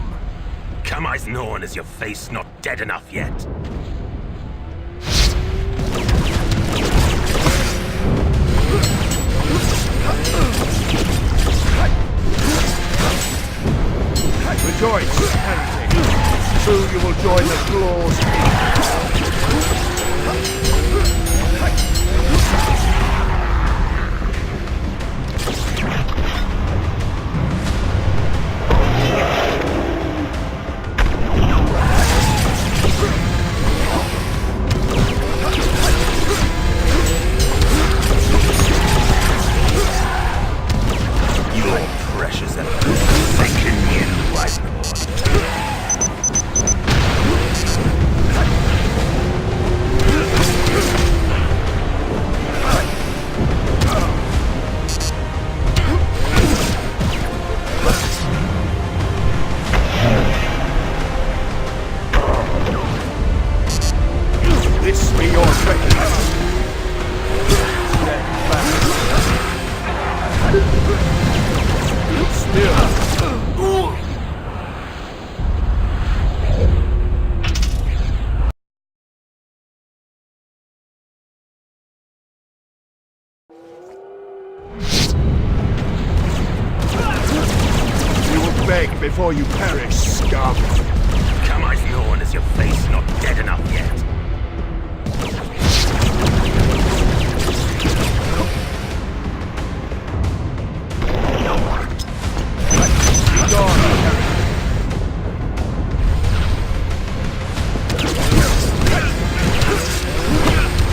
Speaker 15: Come Eisenhorn, is your face not dead enough yet?
Speaker 1: Rejoice, heretic! Soon you will join the claws. Before you perish, scum!
Speaker 15: Come Eisenhorn, is your face not dead enough yet?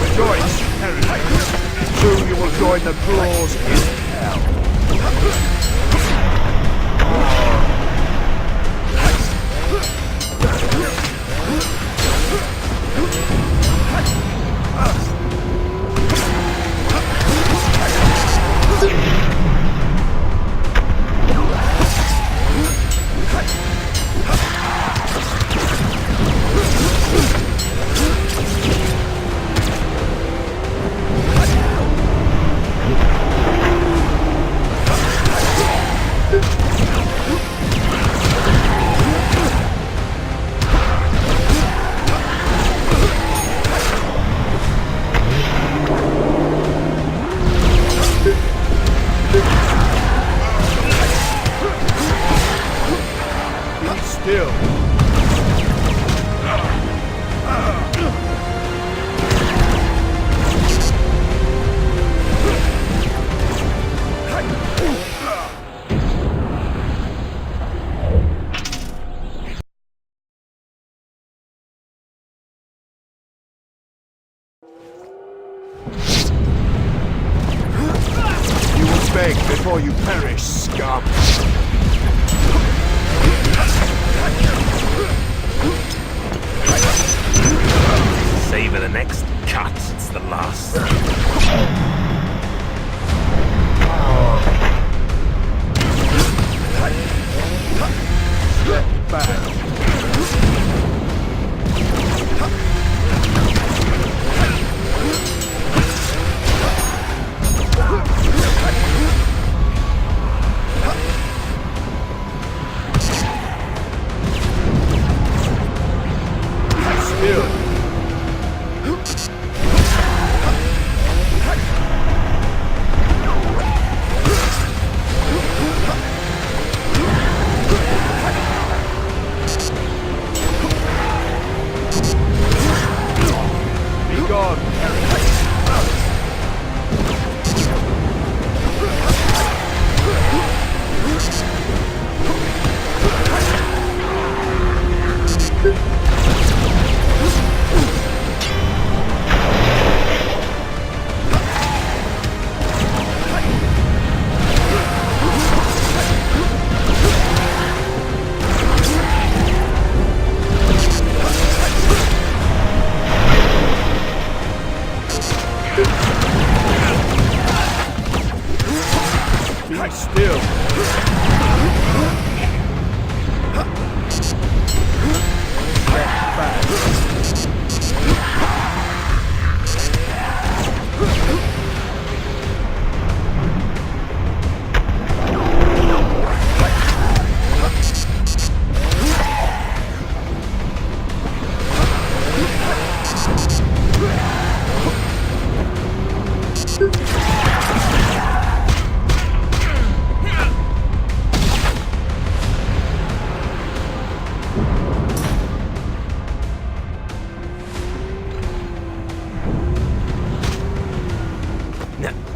Speaker 1: Rejoice, heretic! Soon you will join the claws in hell. Before you perish, scum!
Speaker 15: Savor the next cut, it's the last.
Speaker 1: Step back.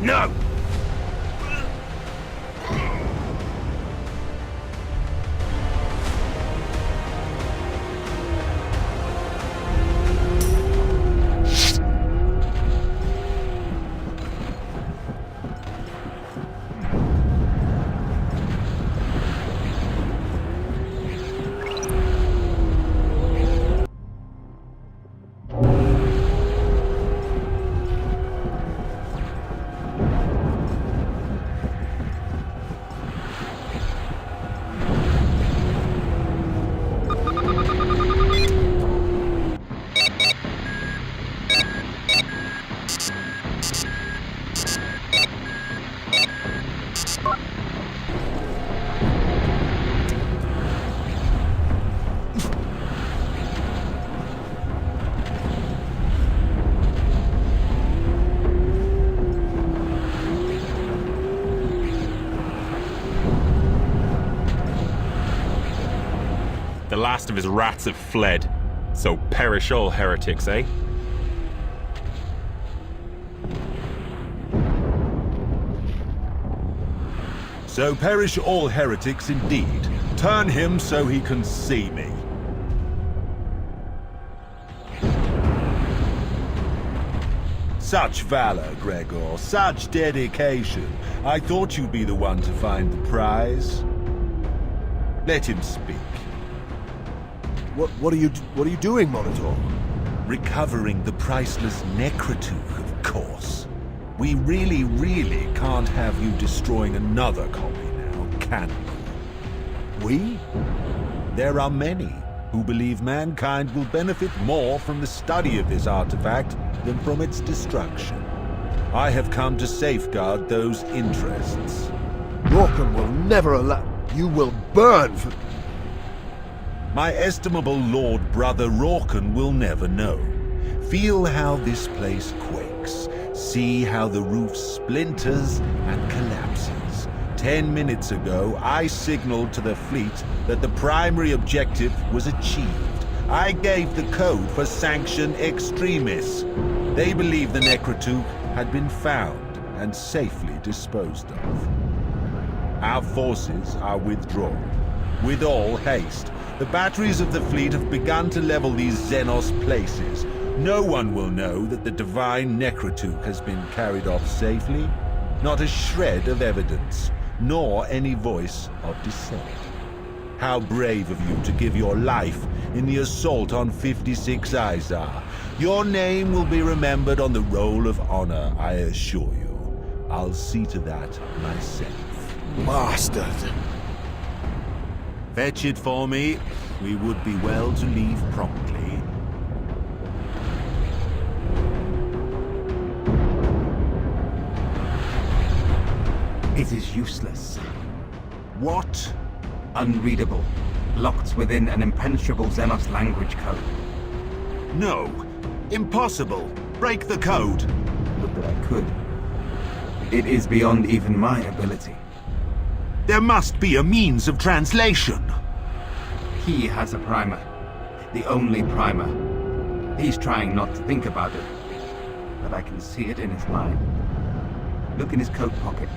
Speaker 8: No!
Speaker 18: The last of his rats have fled. So perish all heretics, eh?
Speaker 8: So perish all heretics indeed. Turn him so he can see me. Such valor, Gregor, such dedication. I thought you'd be the one to find the prize. Let him speak.
Speaker 1: What are you doing, Monitor?
Speaker 8: Recovering the priceless Necrotek, of course. We really can't have you destroying another copy now, can we? We? There are many who believe mankind will benefit more from the study of this artifact than from its destruction. I have come to safeguard those interests.
Speaker 1: Rorken will never allow... You will burn for...
Speaker 8: My estimable lord brother Rorken will never know. Feel how this place quakes. See how the roof splinters and collapses. 10 minutes ago, I signaled to the fleet that the primary objective was achieved. I gave the code for Sanction Extremis. They believe the Necrotek had been found and safely disposed of. Our forces are withdrawn. With all haste. The batteries of the fleet have begun to level these Xenos places. No one will know that the divine Necrotek has been carried off safely. Not a shred of evidence, nor any voice of dissent. How brave of you to give your life in the assault on 56 Izar. Your name will be remembered on the roll of honor, I assure you. I'll see to that myself.
Speaker 1: Bastard!
Speaker 8: Fetch it for me. We would be well to leave promptly.
Speaker 12: It is useless.
Speaker 8: What?
Speaker 12: Unreadable. Locked within an impenetrable Xenos language code.
Speaker 8: No. Impossible. Break the code.
Speaker 12: Would that I could. It is beyond even my ability.
Speaker 8: There must be a means of translation.
Speaker 12: He has a primer. The only primer. He's trying not to think about it. But I can see it in his mind. Look in his coat pocket.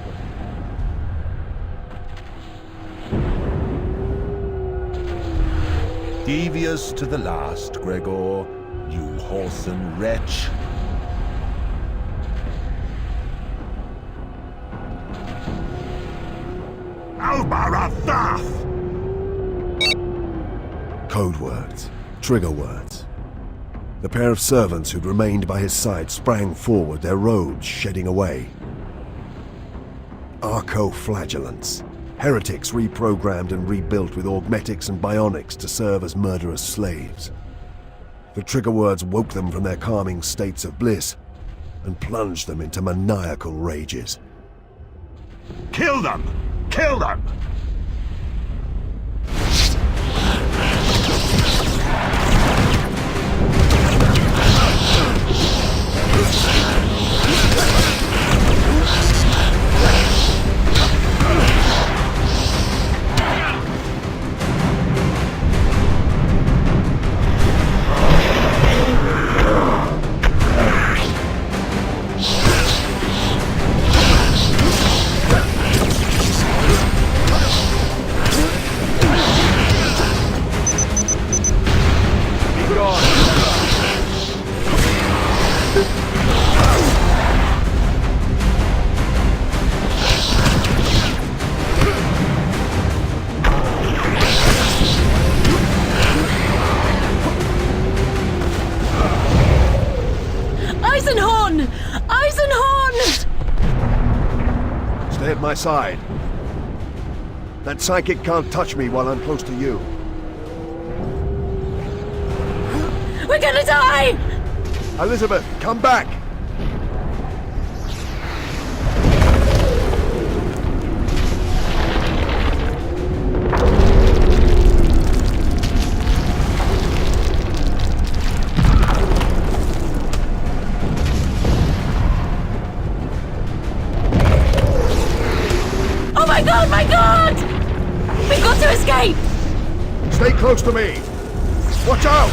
Speaker 8: Devious to the last, Gregor. You whoreson wretch.
Speaker 1: Code words. Trigger words. The pair of servants who'd remained by his side sprang forward, their robes shedding away. Arco-flagellants. Heretics reprogrammed and rebuilt with augmetics and bionics to serve as murderous slaves. The trigger words woke them from their calming states of bliss and plunged them into maniacal rages.
Speaker 8: Kill them! Kill them!
Speaker 5: Eisenhorn! Eisenhorn!
Speaker 1: Stay at my side. That psychic can't touch me while I'm close to you.
Speaker 5: We're gonna die!
Speaker 1: Elizabeth, come back!
Speaker 5: Oh my god, my god! We've got to escape!
Speaker 1: Stay close to me! Watch out!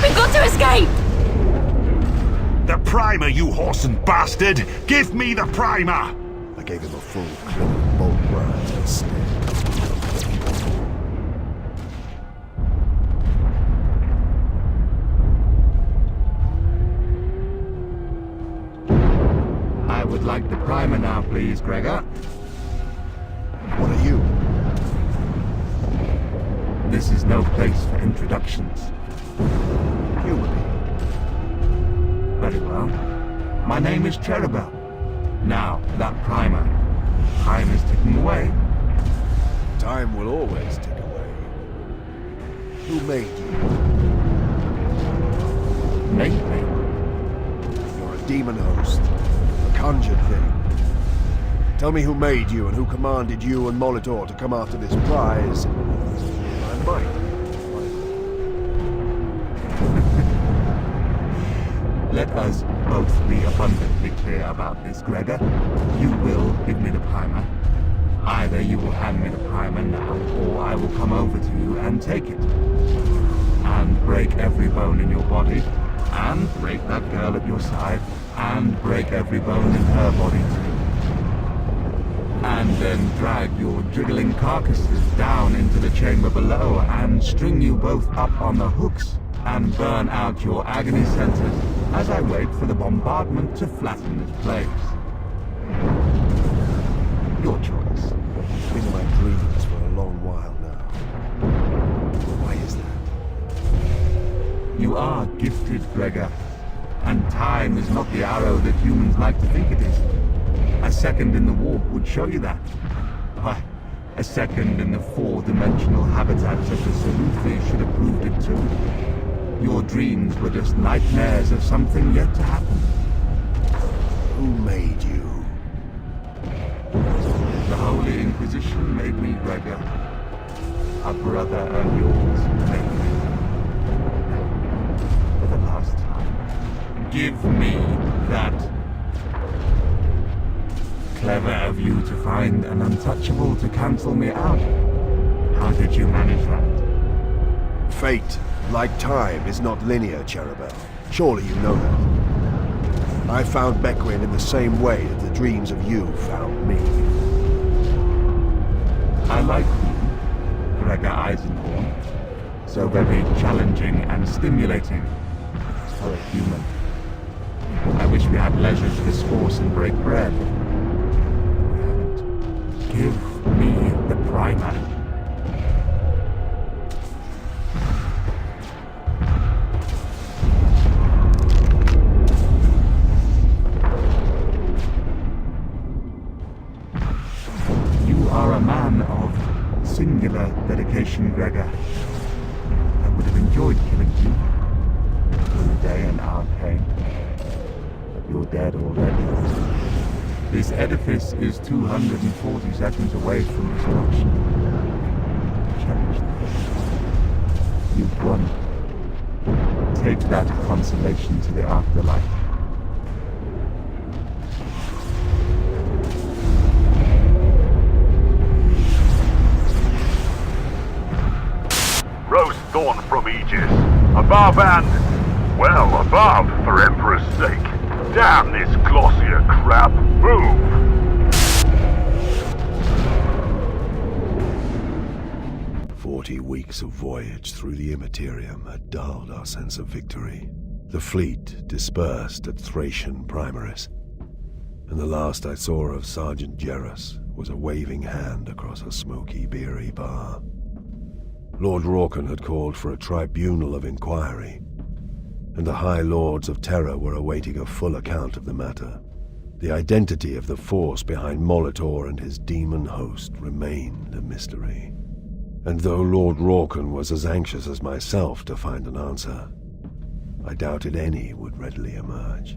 Speaker 5: We've got to escape!
Speaker 11: The primer, you whoreson bastard! Give me the primer!
Speaker 1: I gave him a full clip of bolt rounds instead.
Speaker 12: I would like the primer now, please, Gregor.
Speaker 1: What are you?
Speaker 12: This is no place for introductions.
Speaker 1: Human.
Speaker 12: Very well. My name is Cherubel. Now, that primer. Time is ticking away.
Speaker 1: Time will always tick away. Who made you?
Speaker 12: Made me?
Speaker 1: You're a demon host. A conjured thing. Tell me who made you and who commanded you and Molitor to come after this prize. I might.
Speaker 12: Let us both be abundantly clear about this, Gregor. You will give me the primer. Either you will hand me the primer now, or I will come over to you and take it. And break every bone in your body, and break that girl at your side, and break every bone in her body too. And then drag your jiggling carcasses down into the chamber below, and string you both up on the hooks, and burn out your agony centers as I wait for the bombardment to flatten this place. Your choice.
Speaker 1: It's been in my dreams for a long while now. Why is that?
Speaker 12: You are gifted, Gregor. And time is not the arrow that humans like to think it is. A second in the warp would show you that. Why, a second in the four-dimensional habitats of the Saruthi should have proved it too. Your dreams were just nightmares of something yet to happen.
Speaker 1: Who made you?
Speaker 12: The Holy Inquisition made me, Gregor. A brother of yours made me. For the last time, give me that. Clever of you to find an untouchable to cancel me out. How did you manage that?
Speaker 1: Fate, like time, is not linear, Cherubel. Surely you know that. I found Beckwin in the same way that the dreams of you found me.
Speaker 12: I like you, Gregor Eisenhorn. So very challenging and stimulating. For a human. I wish we had leisure to discourse and break bread. We haven't. Give me the primer. Singular dedication, Gregor. I would have enjoyed killing you. For the day and hour came. But you're dead already. This edifice is 240 seconds away from destruction. Cherish this. You've won. Take that consolation to the afterlife.
Speaker 16: Above and, well, above, for Emperor's sake. Damn this glossier crap. Move!
Speaker 1: 40 weeks of voyage through the Immaterium had dulled our sense of victory. The fleet dispersed at Thracian Primaris, and the last I saw of Sergeant Jerus was a waving hand across a smoky, beery bar. Lord Rorken had called for a tribunal of inquiry, and the High Lords of Terror were awaiting a full account of the matter. The identity of the force behind Molitor and his demon host remained a mystery. And though Lord Rorken was as anxious as myself to find an answer, I doubted any would readily emerge.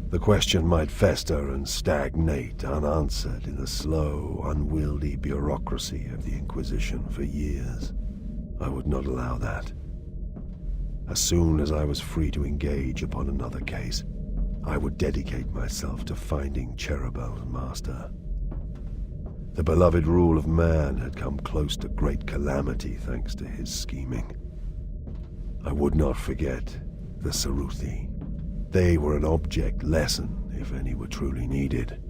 Speaker 1: The question might fester and stagnate unanswered in the slow, unwieldy bureaucracy of the Inquisition for years. I would not allow that. As soon as I was free to engage upon another case, I would dedicate myself to finding Cherubel's master. The beloved rule of man had come close to great calamity thanks to his scheming. I would not forget the Saruthi. They were an object lesson, if any were truly needed,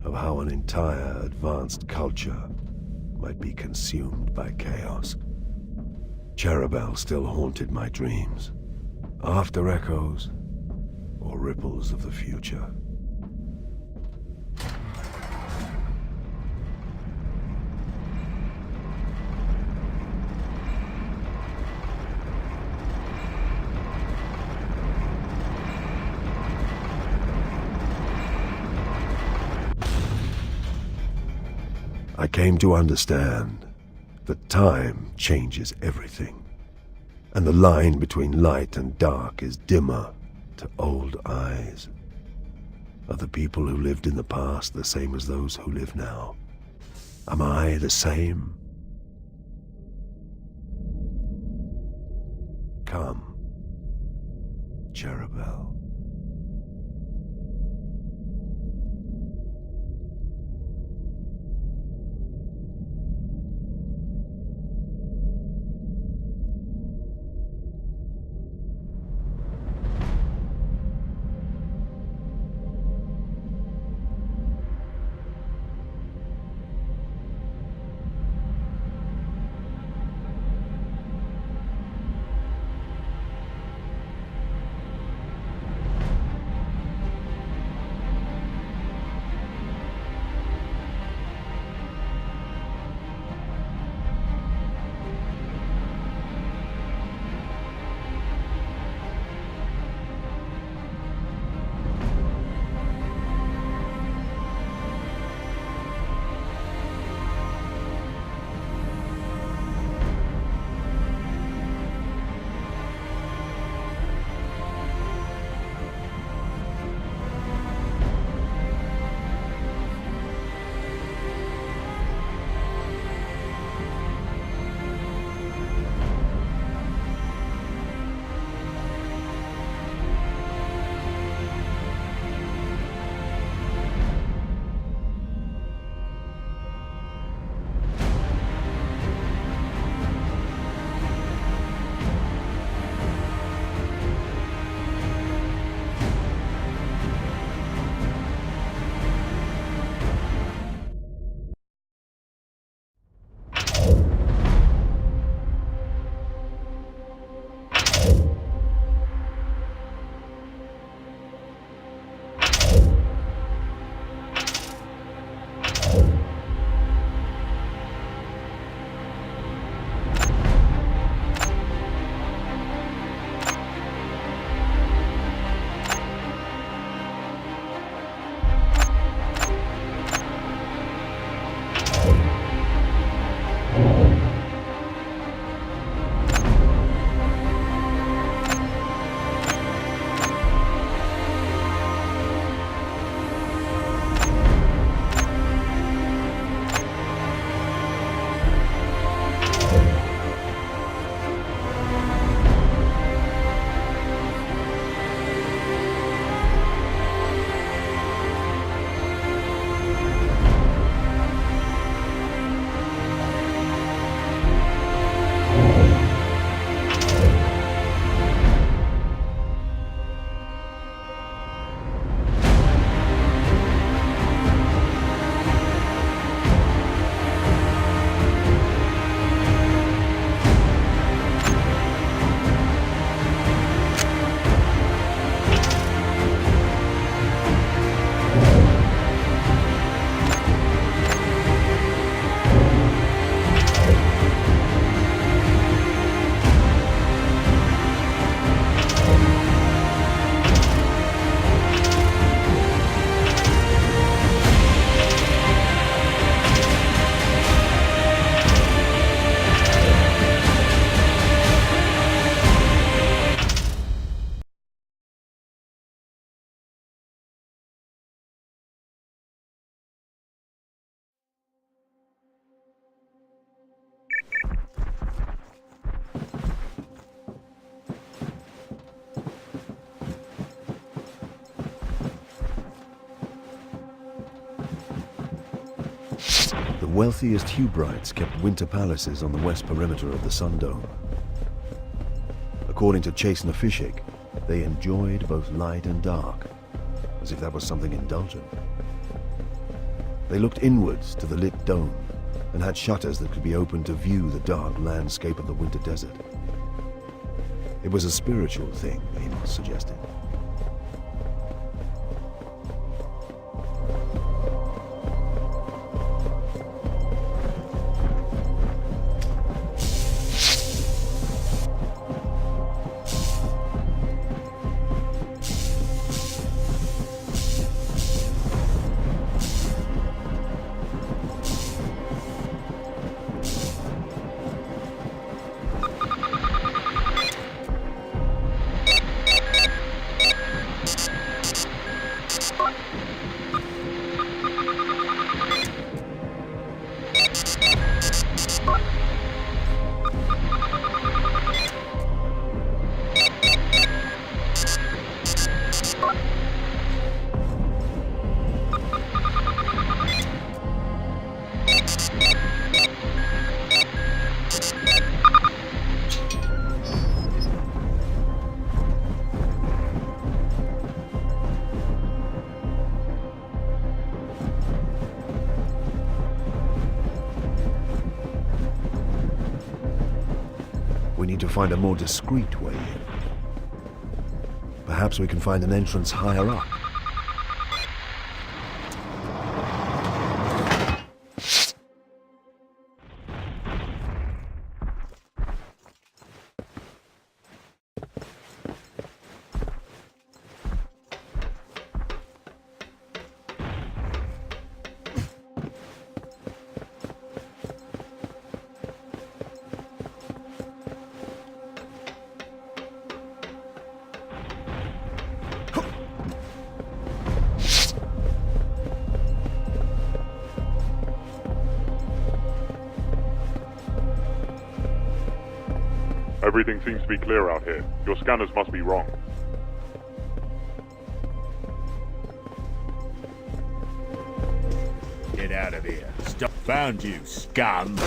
Speaker 1: of how an entire advanced culture might be consumed by chaos. Cherubel still haunted my dreams, after echoes or ripples of the future. I came to understand that time changes everything, and the line between light and dark is dimmer to old eyes. Are the people who lived in the past the same as those who live now? Am I the same? Come, Cherubel. The wealthiest Hubrites kept winter palaces on the west perimeter of the Sun Dome. According to Chasener Fishik, they enjoyed both light and dark, as if that was something indulgent. They looked inwards to the lit dome and had shutters that could be opened to view the dark landscape of the winter desert. It was a spiritual thing, Amos suggested. We need to find a more discreet way in. Perhaps we can find an entrance higher up.
Speaker 6: Everything seems to be clear out here. Your scanners must be wrong.
Speaker 2: Get out of here. Stop. Found you, scum.